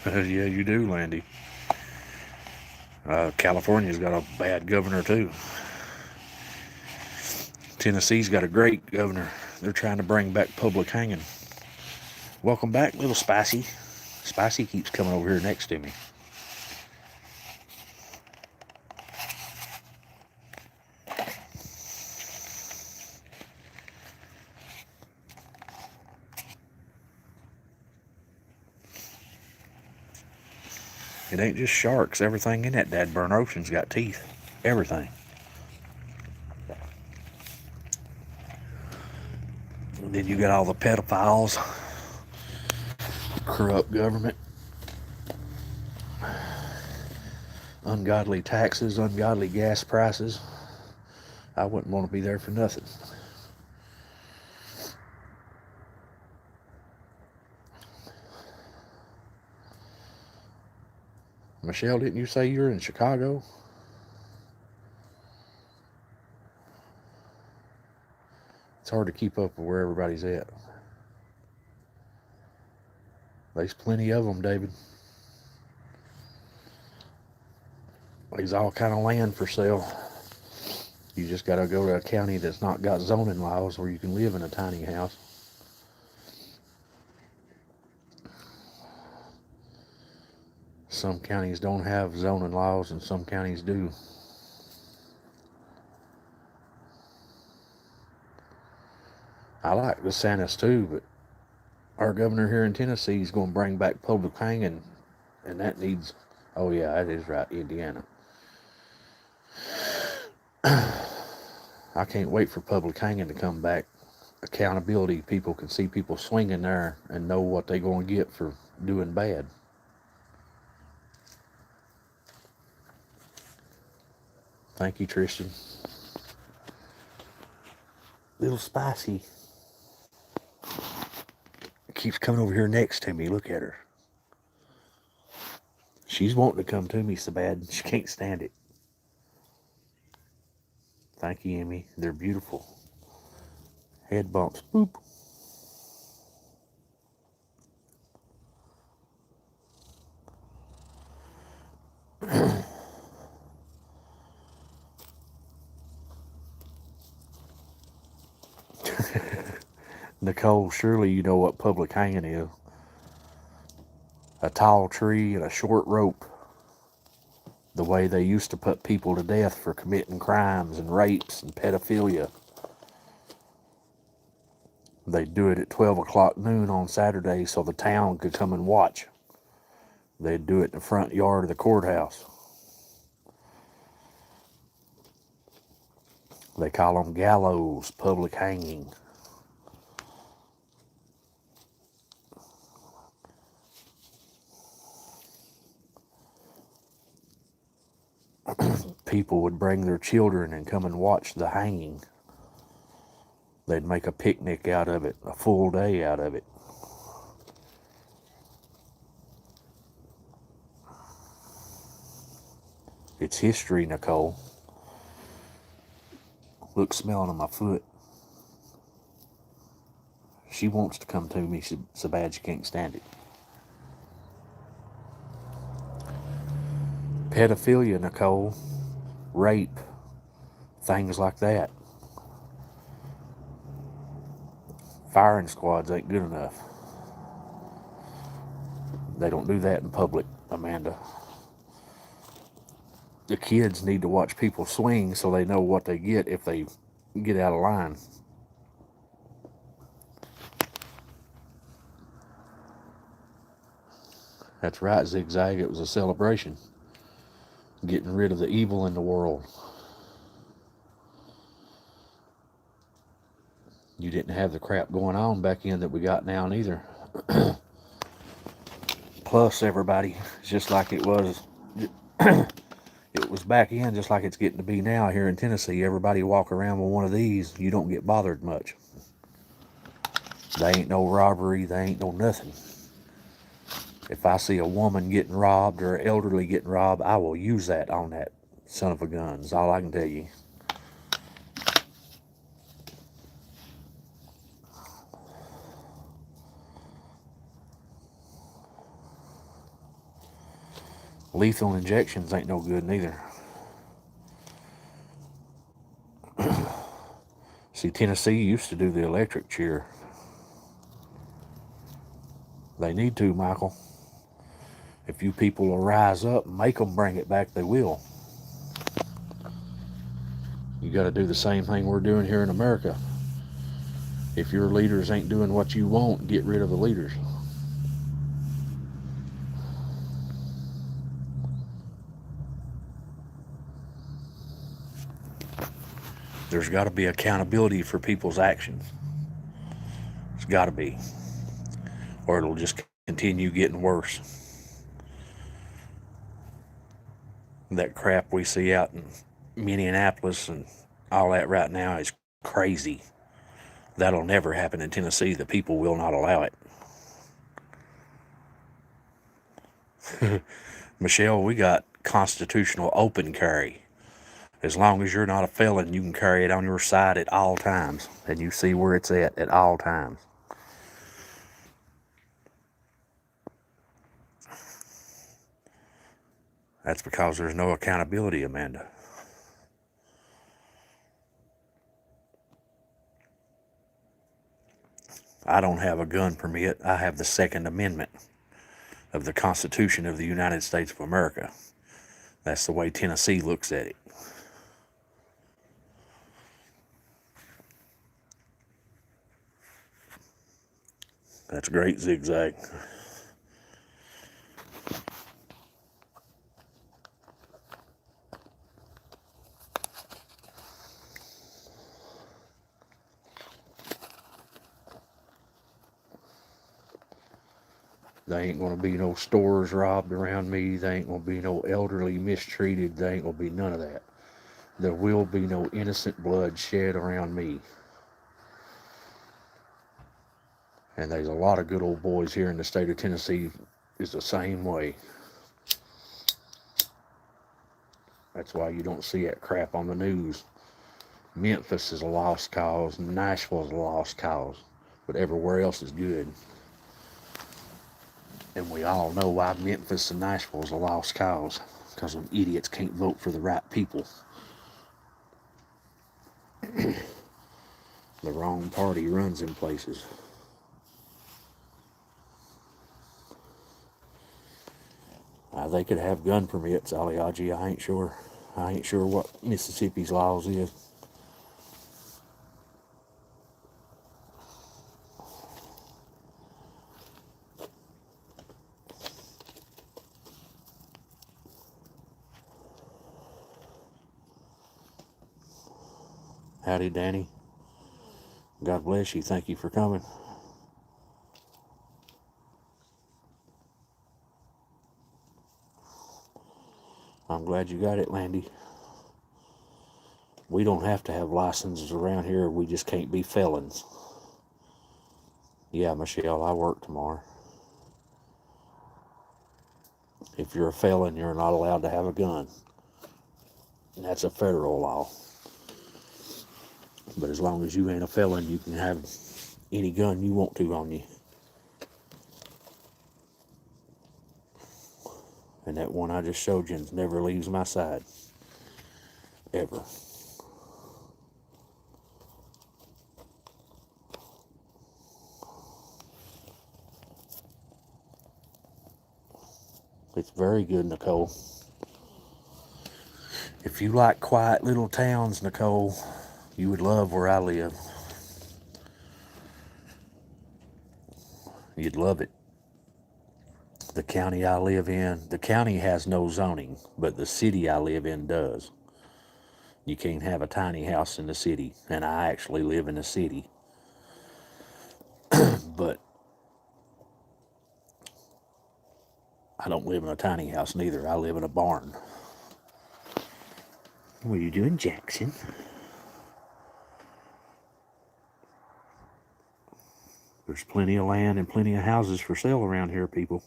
Yeah, you do, Landy. California's got a bad governor, too. Tennessee's got a great governor. They're trying to bring back public hanging. Welcome back, little Spicy. Spicy keeps coming over here next to me. It ain't just sharks. Everything in that dadburn ocean's got teeth. Everything. And then you got all the pedophiles. Corrupt government. Ungodly taxes. Ungodly gas prices. I wouldn't want to be there for nothing. Michelle, didn't you say you're in Chicago? It's hard to keep up with where everybody's at. There's plenty of them, David. There's all kind of land for sale. You just got to go to a county that's not got zoning laws where you can live in a tiny house. Some counties don't have zoning laws and some counties do. I like DeSantis too, but our governor here in Tennessee is going to bring back public hanging, and that needs Oh yeah, that is right, Indiana. I can't wait for public hanging to come back. Accountability, people can see people swinging there and know what they're going to get for doing bad. Thank you, Tristan. Little spicy keeps coming over here next to me. Look at her. She's wanting to come to me so bad she can't stand it. Thank you, Emmy. They're beautiful. Head bumps. Boop. Nicole, surely you know what public hanging is. A tall tree and a short rope. The way they used to put people to death for committing crimes and rapes and pedophilia. They'd do it at 12 o'clock noon on Saturday so the town could come and watch. They'd do it in the front yard of the courthouse. They call them gallows, public hanging. People would bring their children and come and watch the hanging. They'd make a picnic out of it, a full day out of it. It's history, Nicole. Look, smelling on my foot. She wants to come to me so bad she can't stand it. Pedophilia, Nicole. Rape. Things like that. Firing squads ain't good enough. They don't do that in public, Amanda. The kids need to watch people swing so they know what they get if they get out of line. That's right, Zigzag. It was a celebration. Getting rid of the evil in the world. You didn't have the crap going on back in that we got now neither. Plus, everybody, just like it was back in, just like it's getting to be now here in Tennessee. Everybody walk around with one of these, you don't get bothered much. They ain't no robbery, they ain't no nothing. If I see a woman getting robbed or an elderly getting robbed, I will use that on that son of a gun. That's all I can tell you. Lethal injections ain't no good neither. See, Tennessee used to do the electric chair. They need to, Michael. If you people will rise up and make them bring it back, they will. You got to do the same thing we're doing here in America. If your leaders ain't doing what you want, get rid of the leaders. There's got to be accountability for people's actions. It's got to be. Or it'll just continue getting worse. That crap we see out in Minneapolis and all that right now is crazy. That'll never happen in Tennessee. The people will not allow it. Michelle, we got constitutional open carry. As long as you're not a felon, you can carry it on your side at all times. And you see where it's at all times. That's because there's no accountability, Amanda. I don't have a gun permit. I have the Second Amendment of the Constitution of the United States of America. That's the way Tennessee looks at it. That's great, Zigzag. There ain't going to be no stores robbed around me. There ain't going to be no elderly mistreated. There ain't going to be none of that. There will be no innocent blood shed around me. And there's a lot of good old boys here in the state of Tennessee is the same way. That's why you don't see that crap on the news. Memphis is a lost cause. Nashville is a lost cause. But everywhere else is good. And we all know why Memphis and Nashville is a lost cause. Because them idiots can't vote for the right people. The wrong party runs in places. They could have gun permits, Aliaji. I ain't sure. I ain't sure what Mississippi's laws is. Howdy, Danny. God bless you. Thank you for coming. I'm glad you got it, Landy. We don't have to have licenses around here. We just can't be felons. Yeah, Michelle, I work tomorrow. If you're a felon, you're not allowed to have a gun. And that's a federal law. But as long as you ain't a felon, you can have any gun you want to on you. And that one I just showed you never leaves my side. Ever. It's very good, Nicole. If you like quiet little towns, Nicole, you would love where I live. You'd love it. The county I live in, the county has no zoning, but the city I live in does. You can't have a tiny house in the city, and I actually live in the city. But I don't live in a tiny house neither. I live in a barn. What are you doing, Jackson? There's plenty of land and plenty of houses for sale around here, people.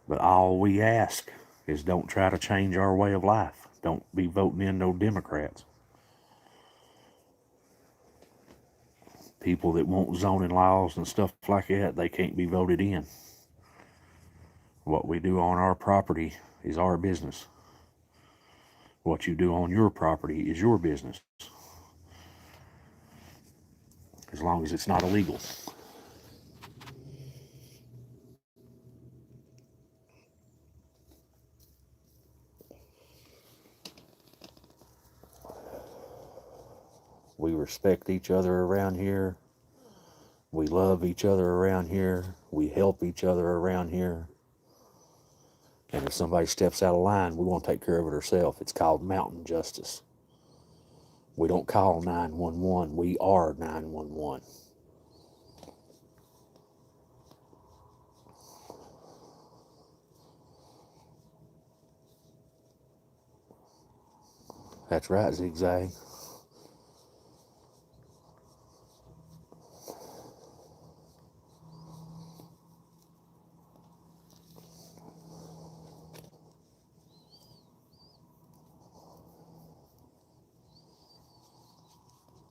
But all we ask is don't try to change our way of life. Don't be voting in no Democrats. People that want zoning laws and stuff like that, they can't be voted in. What we do on our property is our business. What you do on your property is your business. As long as it's not illegal. We respect each other around here. We love each other around here. We help each other around here. And if somebody steps out of line, we want to take care of it ourselves. It's called mountain justice. We don't call 911. We are 911. That's right, Zigzag.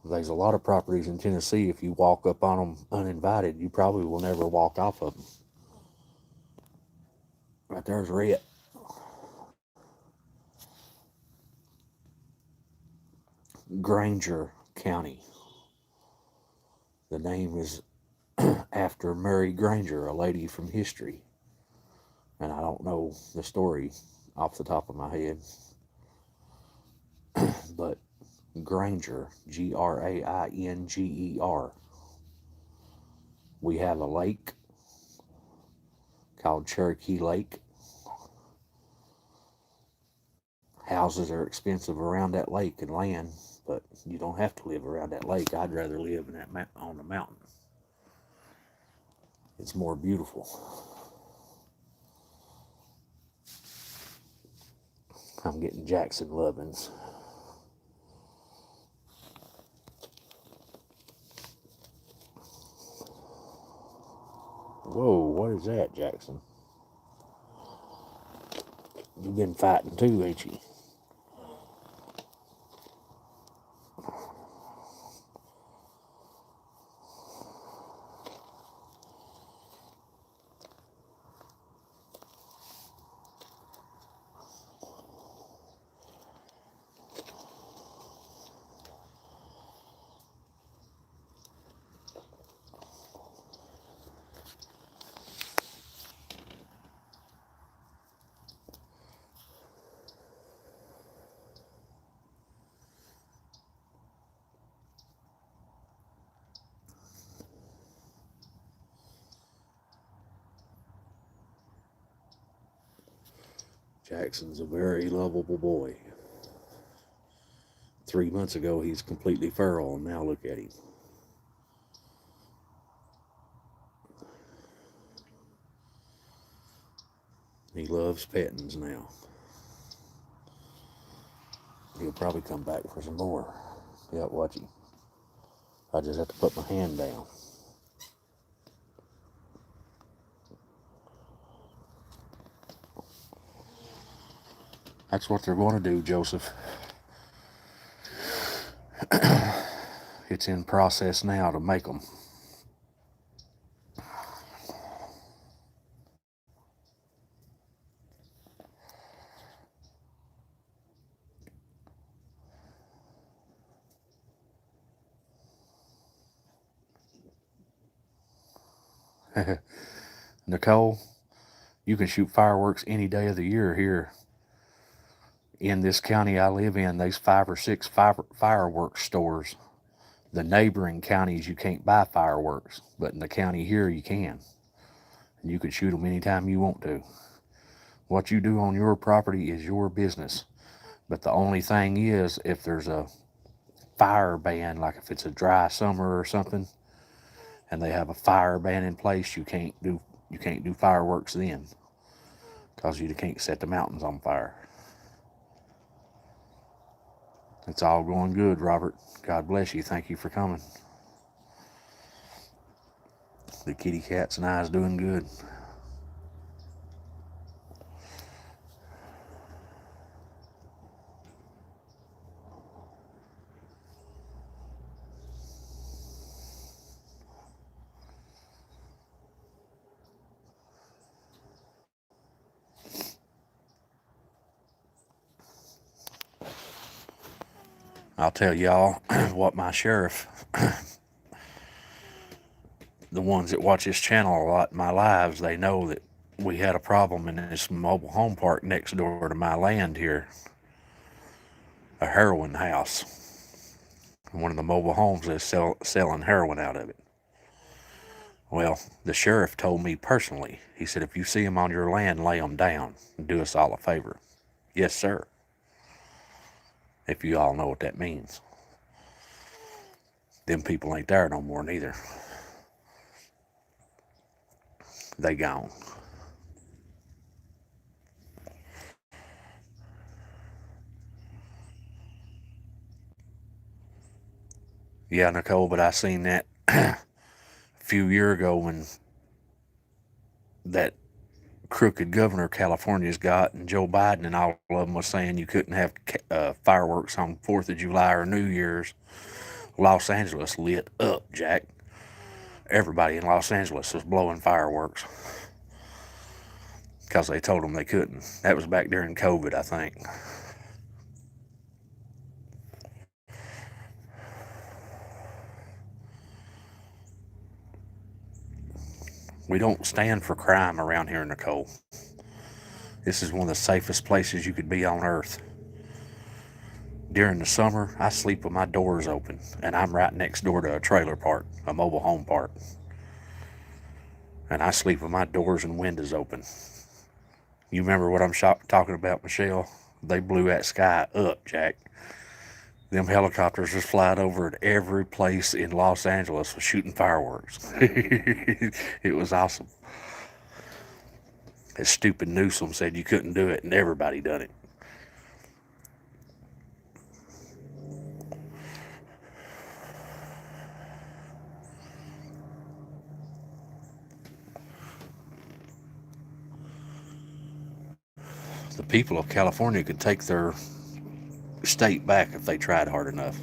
There's a lot of properties in Tennessee, if you walk up on them uninvited, you probably will never walk off of them. Right there's Rhett. Granger County. The name is after Mary Granger, a lady from history. And I don't know the story off the top of my head. But Granger, Grainger. We have a lake called Cherokee Lake. Houses are expensive around that lake and land, but you don't have to live around that lake. I'd rather live in that on the mountain. it's more beautiful. I'm getting Jackson Lovin's. Whoa, what is that, Jackson? You've been fighting too, ain't you? Jackson's a very lovable boy. 3 months ago, he's completely feral, and now look at him. He loves pettings now. He'll probably come back for some more. Yeah, watch him. I just have to put my hand down. That's what they're going to do, Joseph. It's in process now to make them. Nicole, you can shoot fireworks any day of the year here. In this county I live in, there's 5 or 6 fireworks stores. The neighboring counties, you can't buy fireworks, but in the county here, you can. And you can shoot them anytime you want to. What you do on your property is your business. But the only thing is, if there's a fire ban, like if it's a dry summer or something, and they have a fire ban in place, you can't do fireworks then, because you can't set the mountains on fire. It's all going good, Robert. God bless you. Thank you for coming. The kitty cats and I is doing good. I'll tell y'all what my sheriff, the ones that watch this channel a lot in my lives, they know that we had a problem in this mobile home park next door to my land here. A heroin house. One of the mobile homes is selling heroin out of it. Well, the sheriff told me personally, he said, if you see them on your land, lay them down and do us all a favor. Yes, sir. If you all know what that means. Them people ain't there no more neither. They gone. Yeah, Nicole, but I seen that a few years ago when that crooked governor California's got, and Joe Biden and all of them was saying you couldn't have fireworks on 4th of July or New Year's. Los Angeles lit up, Jack. Everybody in Los Angeles was blowing fireworks because they told them they couldn't. That was back during COVID, I think. We don't stand for crime around here, Nicole. This is one of the safest places you could be on earth. During the summer, I sleep with my doors open, and I'm right next door to a trailer park, a mobile home park. And I sleep with my doors and windows open. You remember what I'm talking about, Michelle? They blew that sky up, Jack. Them helicopters was flying over at every place in Los Angeles was shooting fireworks. It was awesome. That stupid Newsom said you couldn't do it, and everybody done it. The people of California could take their state back if they tried hard enough.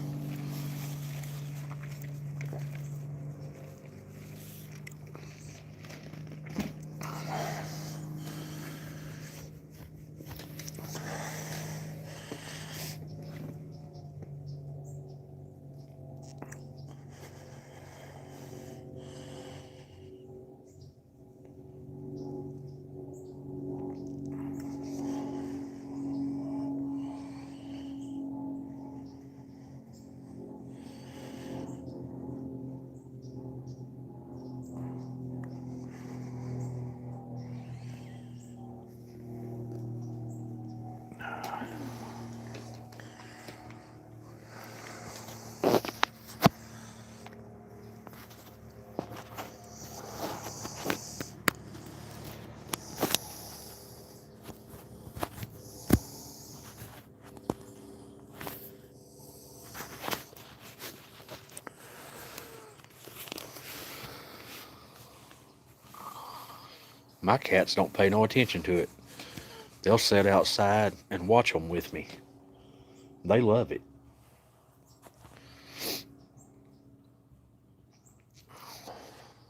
My cats don't pay no attention to it. They'll sit outside and watch them with me. They love it.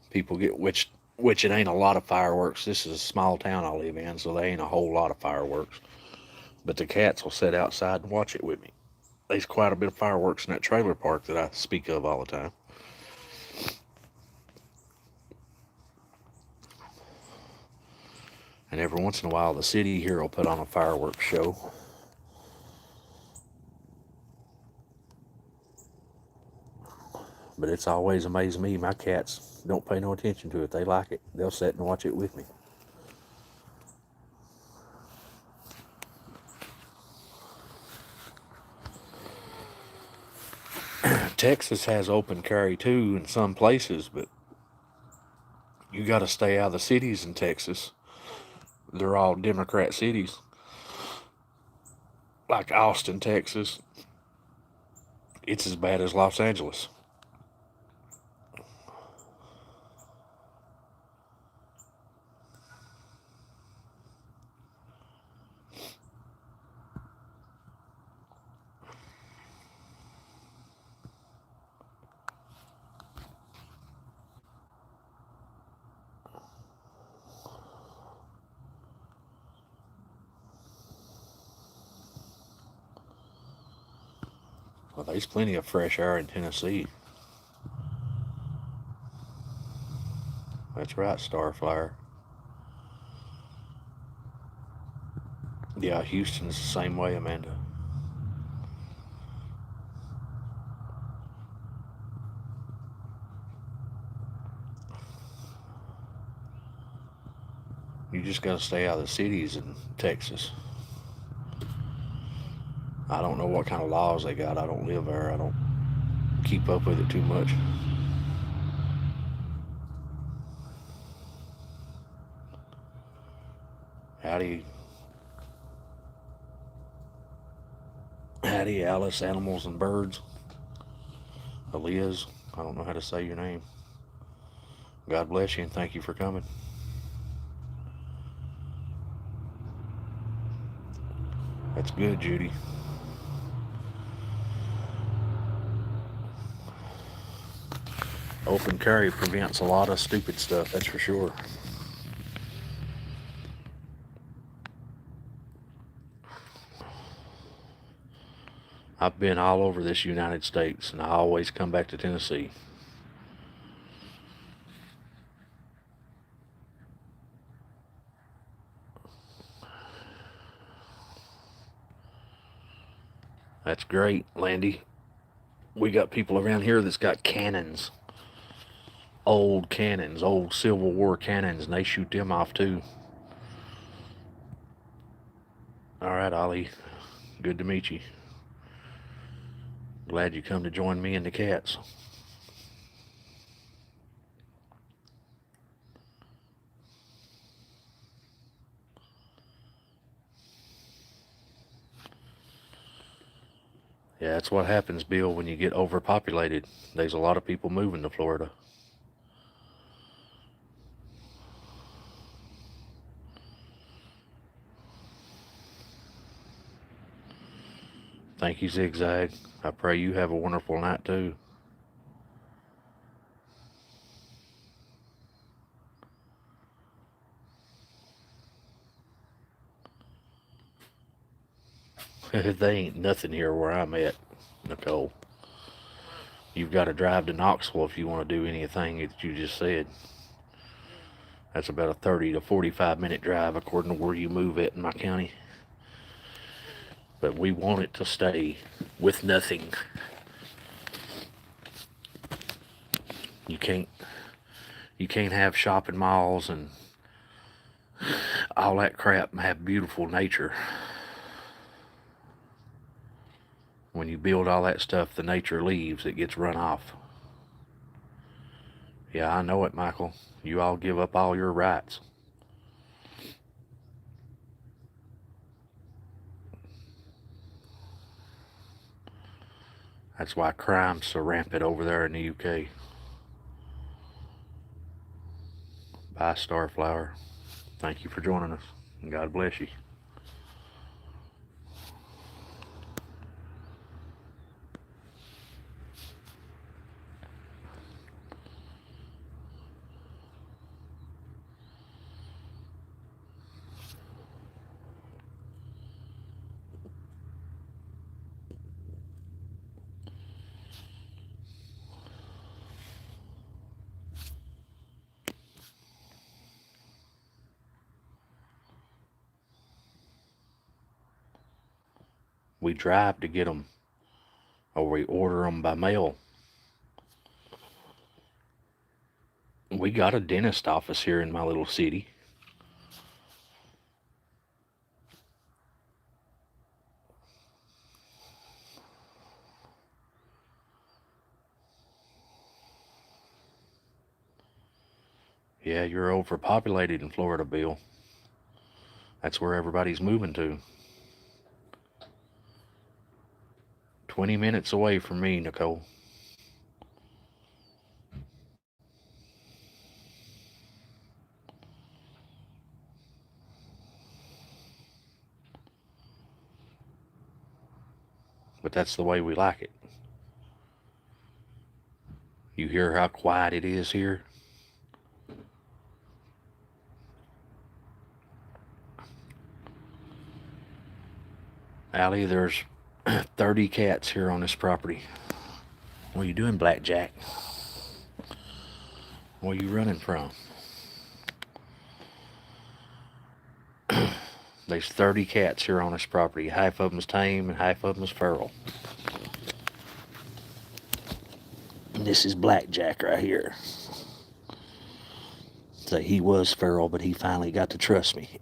People get which it ain't a lot of fireworks. This is a small town I live in, so there ain't a whole lot of fireworks. But the cats will sit outside and watch it with me. There's quite a bit of fireworks in that trailer park that I speak of all the time. And every once in a while, the city here will put on a fireworks show. But it's always amazed me. My cats don't pay no attention to it. They like it. They'll sit and watch it with me. Texas has open carry too in some places, but you got to stay out of the cities in Texas. They're all Democrat cities, like Austin, Texas. It's as bad as Los Angeles. Well, there's plenty of fresh air in Tennessee. That's right, Starflyer. Yeah, Houston's the same way, Amanda. You just got to stay out of the cities in Texas. I don't know what kind of laws they got. I don't live there. I don't keep up with it too much. Howdy, howdy, Alice, Animals and Birds. Eliz, I don't know how to say your name. God bless you and thank you for coming. That's good, Judy. Open carry prevents a lot of stupid stuff, that's for sure. I've been all over this United States, and I always come back to Tennessee. That's great, Landy. We got people around here that's got cannons. Old cannons, old Civil War cannons, and they shoot them off too. All right, Ollie. Good to meet you. Glad you come to join me and the cats. Yeah, that's what happens, Bill, when you get overpopulated. There's a lot of people moving to Florida. Thank you, Zigzag. I pray you have a wonderful night, too. They ain't nothing here where I'm at, Nicole. You've got to drive to Knoxville if you want to do anything that you just said. That's about a 30 to 45-minute drive according to where you move at in my county. But we want it to stay with nothing. You can't have shopping malls and all that crap and have beautiful nature. When you build all that stuff, the nature leaves. It gets run off. Yeah, I know it, Michael. You all give up all your rights. That's why crime's so rampant over there in the UK. Bye, Starflower. Thank you for joining us, and God bless you. We drive to get them, or we order them by mail. We got a dentist office here in my little city. Yeah, you're overpopulated in Florida, Bill. That's where everybody's moving to. 20 minutes away from me, Nicole. But that's the way we like it. You hear how quiet it is here? Allie, there's 30 cats here on this property. What are you doing, Blackjack? Where are you running from? There's 30 cats here on this property. Half of them's tame and half of them's feral. And this is Blackjack right here. So he was feral, but he finally got to trust me.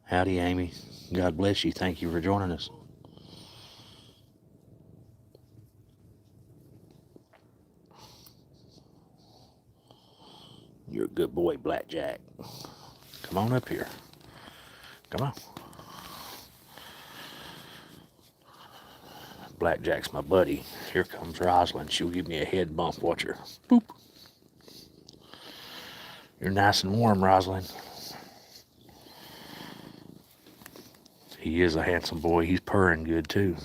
Howdy, Amy. God bless you. Thank you for joining us. You're a good boy, Blackjack. Come on up here. Come on. Blackjack's my buddy. Here comes Rosalind. She'll give me a head bump. Watch her. Boop. You're nice and warm, Rosalind. He is a handsome boy. He's purring good, too.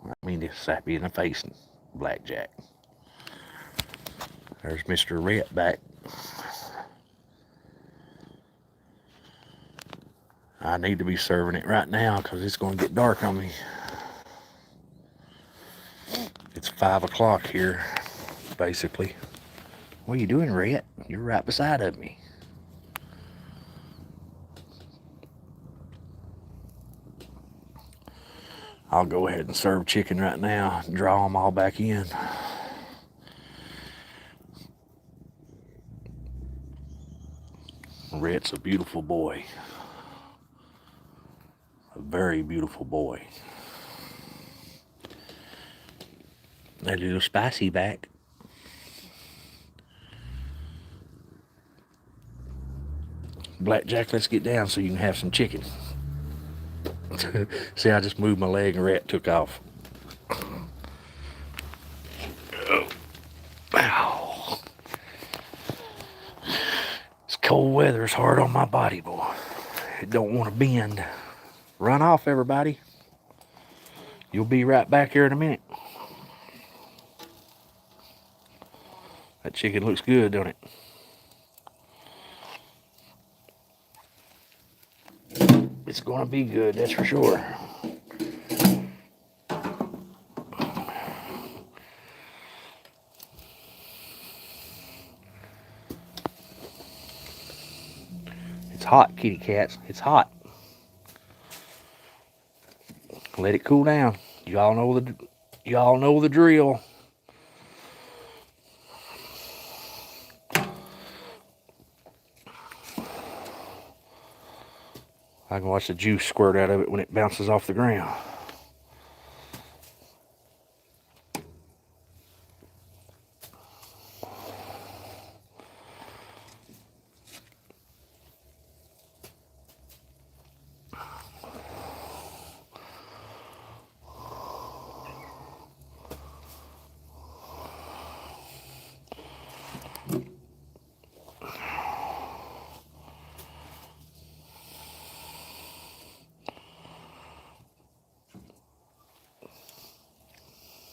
I mean to slap you in the face, Blackjack. There's Mr. Rhett back. I need to be serving it right now because it's going to get dark on me. It's 5 o'clock here, basically. What are you doing, Rhett? You're right beside of me. I'll go ahead and serve chicken right now and draw them all back in. Rhett's a beautiful boy. A very beautiful boy. That little spicy back. Blackjack, let's get down so you can have some chicken. See, I just moved my leg and Rhett took off. Oh. Ow. This cold weather is hard on my body, boy. It don't want to bend. Run off, everybody. You'll be right back here in a minute. That chicken looks good, don't it? It's gonna be good, that's for sure. It's hot, kitty cats. It's hot. Let it cool down. Y'all know the drill. I can watch the juice squirt out of it when it bounces off the ground.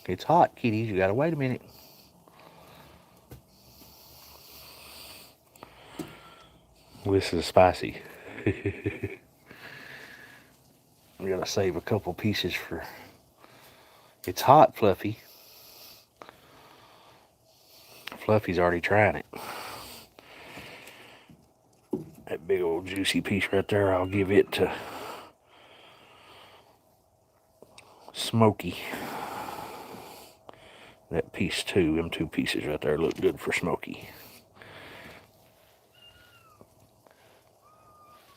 It's hot, kitties. You gotta wait a minute. This is spicy. We gotta save a couple pieces for... It's hot, Fluffy. Fluffy's already trying it. That big old juicy piece right there, I'll give it to Smokey. That piece too, them two pieces right there look good for Smokey.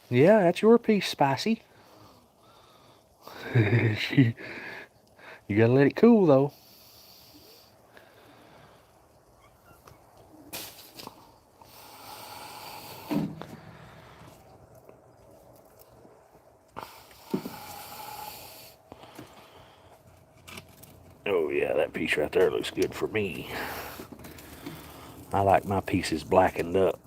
Yeah, that's your piece, Spicy. You gotta let it cool though. Oh yeah, that piece right there looks good for me. I like my pieces blackened up.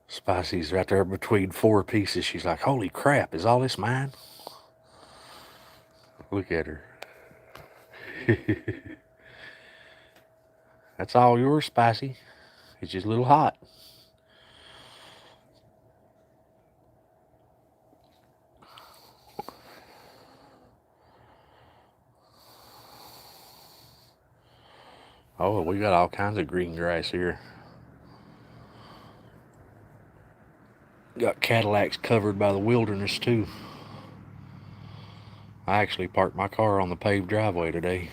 Spicy's right there between four pieces. She's like, holy crap, is all this mine? Look at her. That's all yours, Spicy. It's just a little hot. Oh, we got all kinds of green grass here. Got Cadillacs covered by the wilderness too. I actually parked my car on the paved driveway today.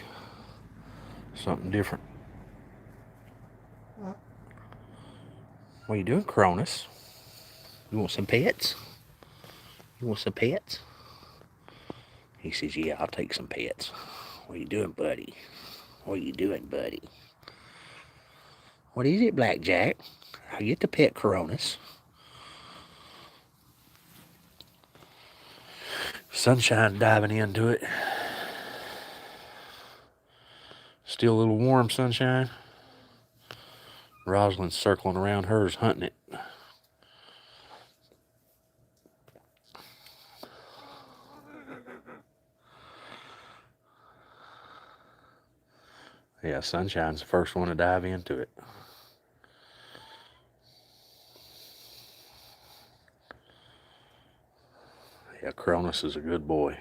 Something different. What are you doing, Cronus? You want some pets? You want some pets? He says, yeah, I'll take some pets. What are you doing, buddy? What are you doing, buddy? What is it, Blackjack? I get to pet Cronus. Sunshine diving into it. Still a little warm, sunshine. Rosalind's circling around hers, hunting it. Yeah, Sunshine's the first one to dive into it. Yeah, Cronus is a good boy.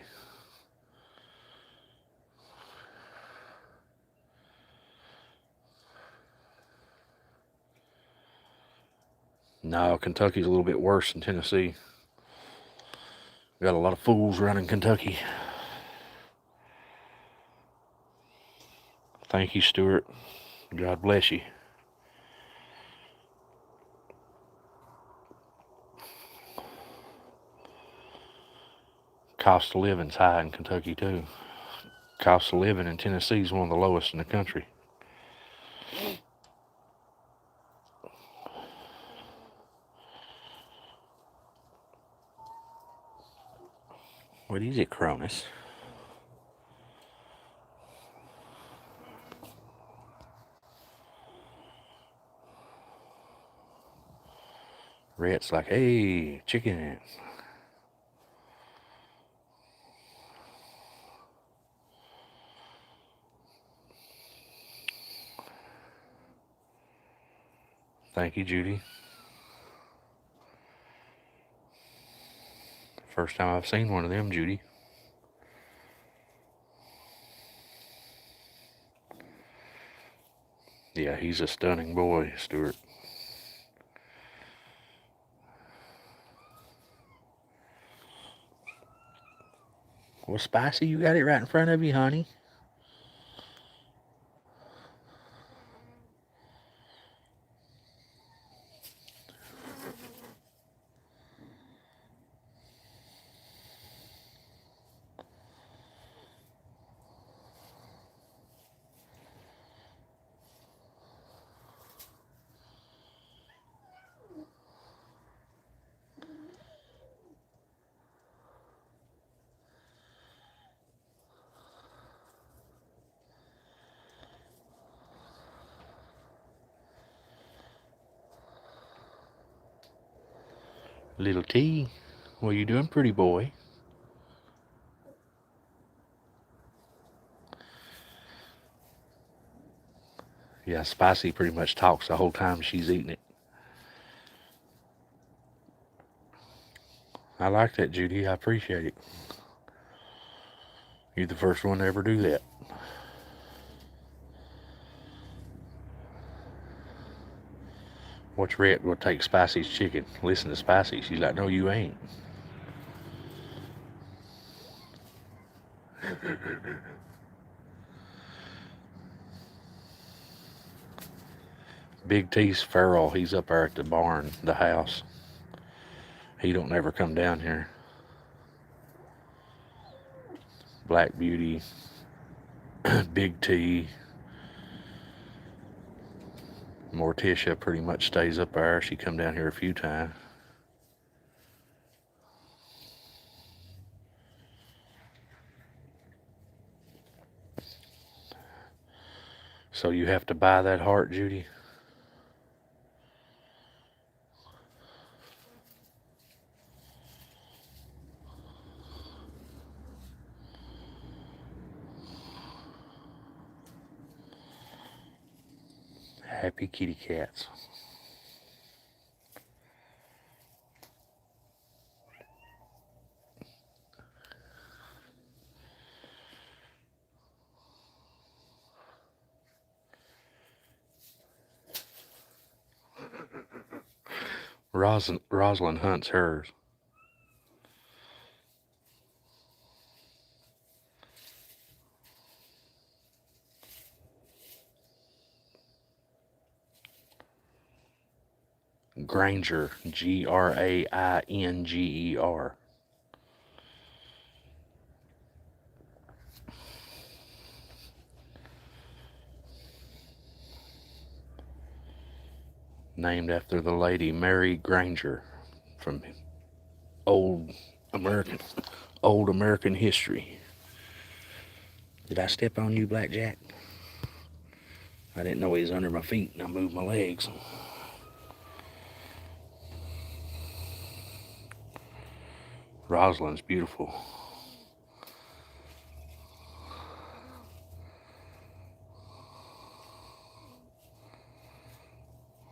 No, Kentucky's a little bit worse than Tennessee. Got a lot of fools running Kentucky. Thank you, Stuart. God bless you. Cost of living's high in Kentucky, too. Cost of living in Tennessee is one of the lowest in the country. What is it, Cronus? Rhett's like, hey, chicken. Thank you, Judy. First time I've seen one of them, Judy. Yeah, he's a stunning boy, Stuart. Well, Spicy, you got it right in front of you, honey. Little T, what you doing, pretty boy? Yeah, Spicy pretty much talks the whole time she's eating it. I like that, Judy. I appreciate it. You're the first one to ever do that. Watch Rhett will take Spicy's chicken. Listen to Spicy. She's like, no, you ain't. Big T's feral. He's up there at the barn, the house. He don't never come down here. Black Beauty, Big T, Morticia pretty much stays up there. She come down here a few times. So you have to buy that heart, Judy? Happy kitty cats. Rosalind hunts hers. Granger, Grainger. Named after the lady Mary Granger from old old American history. Did I step on you, Blackjack? I didn't know he was under my feet and I moved my legs. Rosalind's beautiful.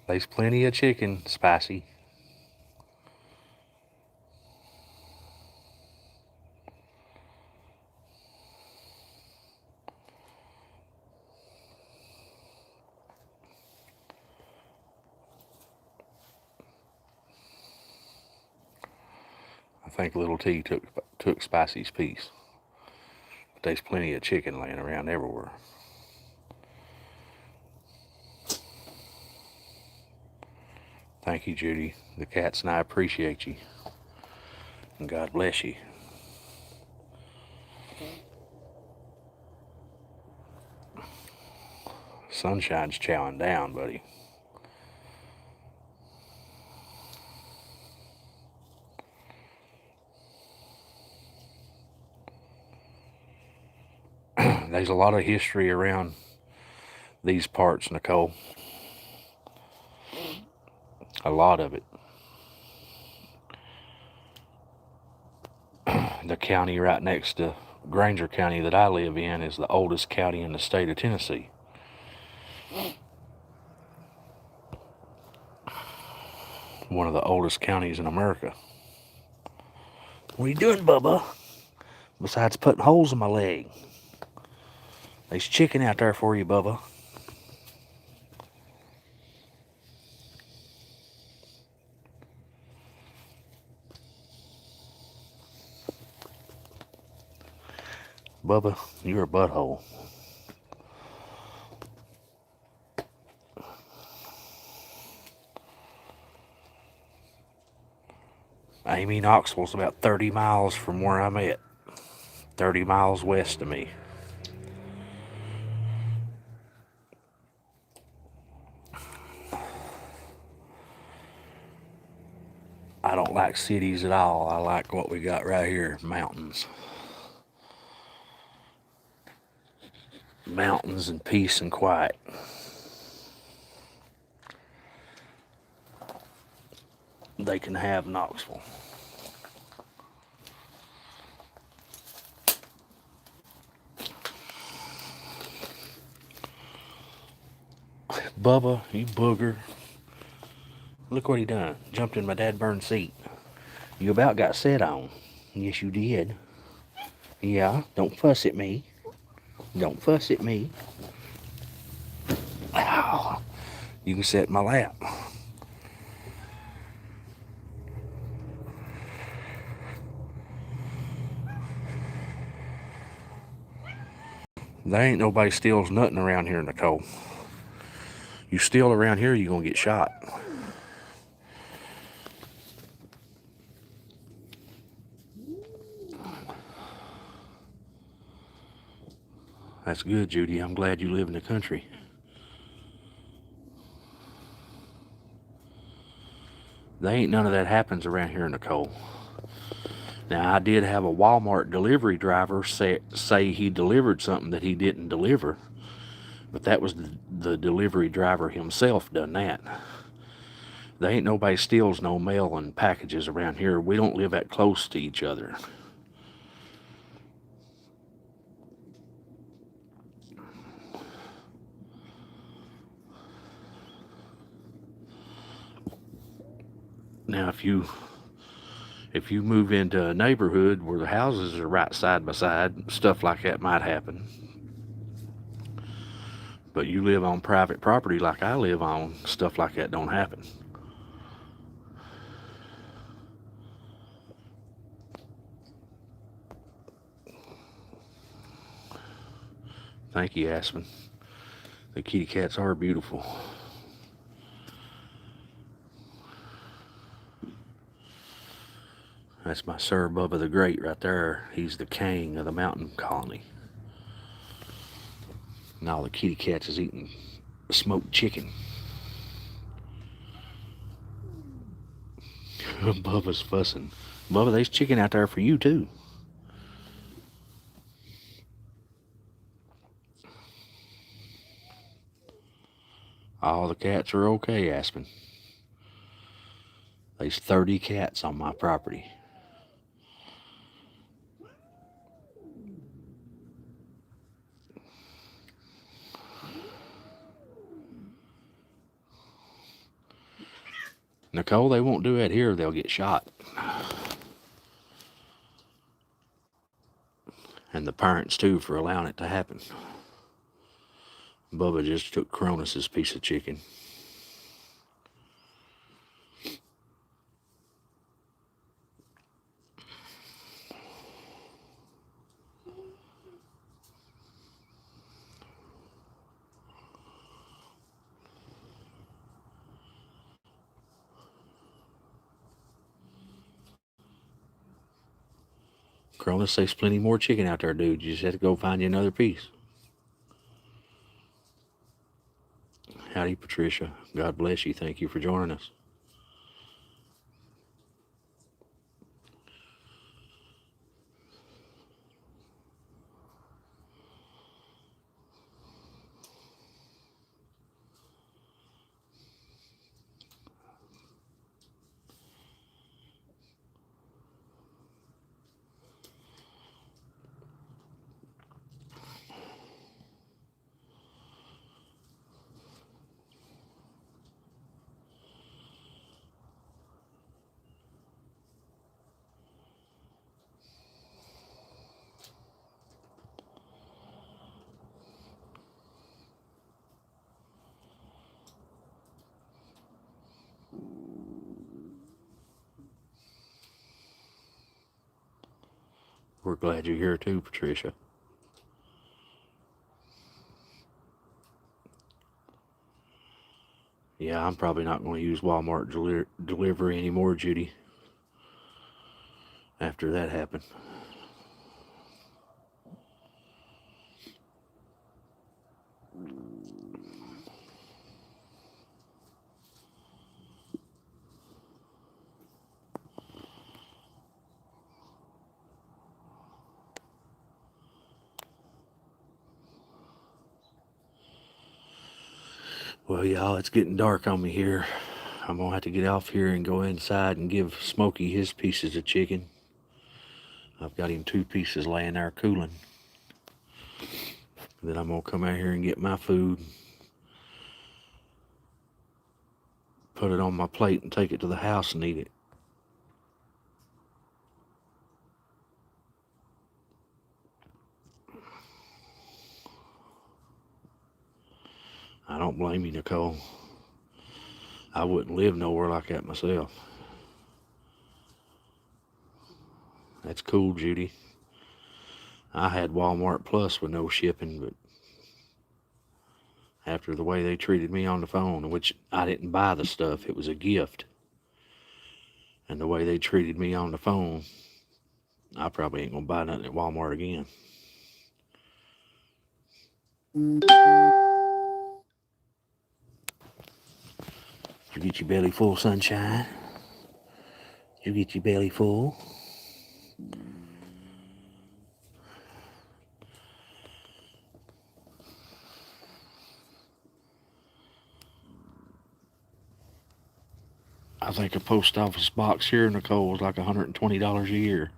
There's plenty of chicken, Spicy. I think Little T took Spicy's piece. But there's plenty of chicken laying around everywhere. Thank you, Judy. The cats and I appreciate you. And God bless you. Sunshine's chowing down, buddy. There's a lot of history around these parts, Nicole. A lot of it. The county right next to Granger County that I live in is the oldest county in the state of Tennessee. One of the oldest counties in America. What are you doing, Bubba? Besides putting holes in my leg. There's chicken out there for you, Bubba. Bubba, you're a butthole. Amy, Knoxville's about 30 miles from where I'm at. 30 miles west of me. I don't like cities at all. I like what we got right here, mountains. Mountains and peace and quiet. They can have Knoxville. Bubba, you booger. Look what he done. Jumped in my dad-burned seat. You about got set on. Yes, you did. Yeah, don't fuss at me. Don't fuss at me. Ow. You can sit in my lap. There ain't nobody steals nothing around here, Nicole. You steal around here, you're gonna get shot. That's good, Judy. I'm glad you live in the country. There ain't none of that happens around here, Nicole. Now, I did have a Walmart delivery driver say he delivered something that he didn't deliver. But that was the delivery driver himself done that. There ain't nobody steals no mail and packages around here. We don't live that close to each other. Now, if you move into a neighborhood where the houses are right side by side, stuff like that might happen. But you live on private property like I live on, stuff like that don't happen. Thank you, Aspen. The kitty cats are beautiful. That's my Sir Bubba the Great right there. He's the king of the mountain colony. And all the kitty cats is eating smoked chicken. Bubba's fussing. Bubba, there's chicken out there for you too. All the cats are okay, Aspen. There's 30 cats on my property. Nicole, they won't do that here. They'll get shot. And the parents, too, for allowing it to happen. Bubba just took Cronus's piece of chicken. Cronus, there's plenty more chicken out there, dude. You just have to go find you another piece. Howdy, Patricia. God bless you. Thank you for joining us. We're glad you're here too, Patricia. Yeah, I'm probably not going to use Walmart delivery anymore, Judy, after that happened. Well, y'all, it's getting dark on me here. I'm going to have to get off here and go inside and give Smokey his pieces of chicken. I've got him 2 pieces laying there cooling. Then I'm going to come out here and get my food, put it on my plate, and take it to the house and eat it. I don't blame you, Nicole. I wouldn't live nowhere like that myself. That's cool, Judy. I had Walmart Plus with no shipping, but after the way they treated me on the phone, which I didn't buy the stuff, it was a gift, and the way they treated me on the phone, I probably ain't gonna buy nothing at Walmart again. Did you get your belly full, sunshine? Did you get your belly full? I think a post office box here, Nicole, was like $120 a year.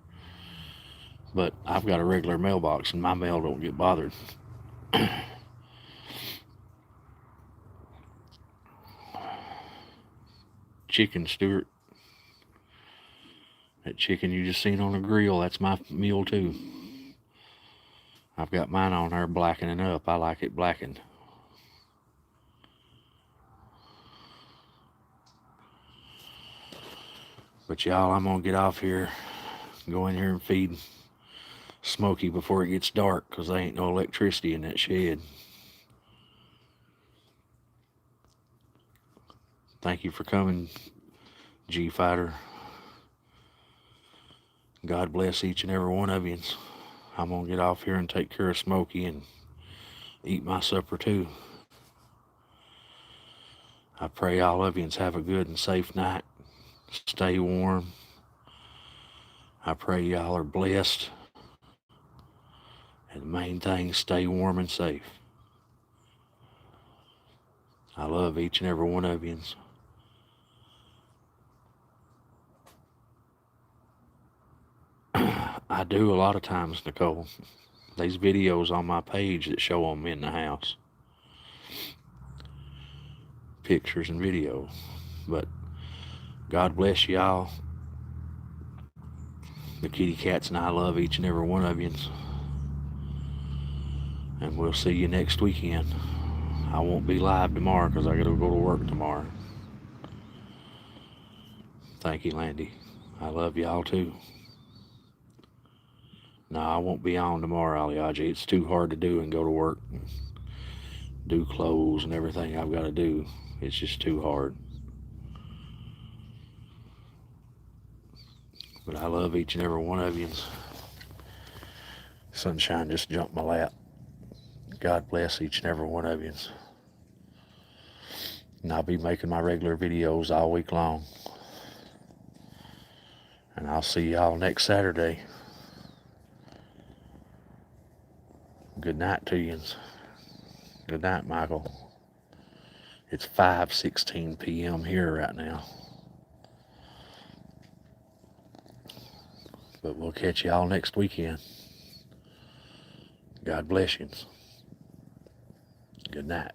But I've got a regular mailbox and my mail don't get bothered. Chicken, Stuart. That chicken you just seen on the grill, that's my meal too. I've got mine on there blackening up. I like it blackened. But y'all, I'm gonna get off here, go in here and feed Smokey before it gets dark, because there ain't no electricity in that shed. Thank you for coming, G Fighter. God bless each and every one of you. I'm gonna get off here and take care of Smokey and eat my supper too. I pray all of you have a good and safe night. Stay warm. I pray y'all are blessed. And the main thing, stay warm and safe. I love each and every one of you. I do a lot of times, Nicole. These videos on my page that show them in the house. Pictures and videos. But God bless y'all. The kitty cats and I love each and every one of you. And we'll see you next weekend. I won't be live tomorrow because I got to go to work tomorrow. Thank you, Landy. I love y'all too. No, I won't be on tomorrow, Aliaji. It's too hard to do and go to work and do clothes and everything I've got to do. It's just too hard. But I love each and every one of you. Sunshine just jumped my lap. God bless each and every one of you. And I'll be making my regular videos all week long. And I'll see y'all next Saturday. Good night to you. Good night, Michael. It's 5:16 p.m. here right now. But we'll catch y'all next weekend. God bless you. Good night.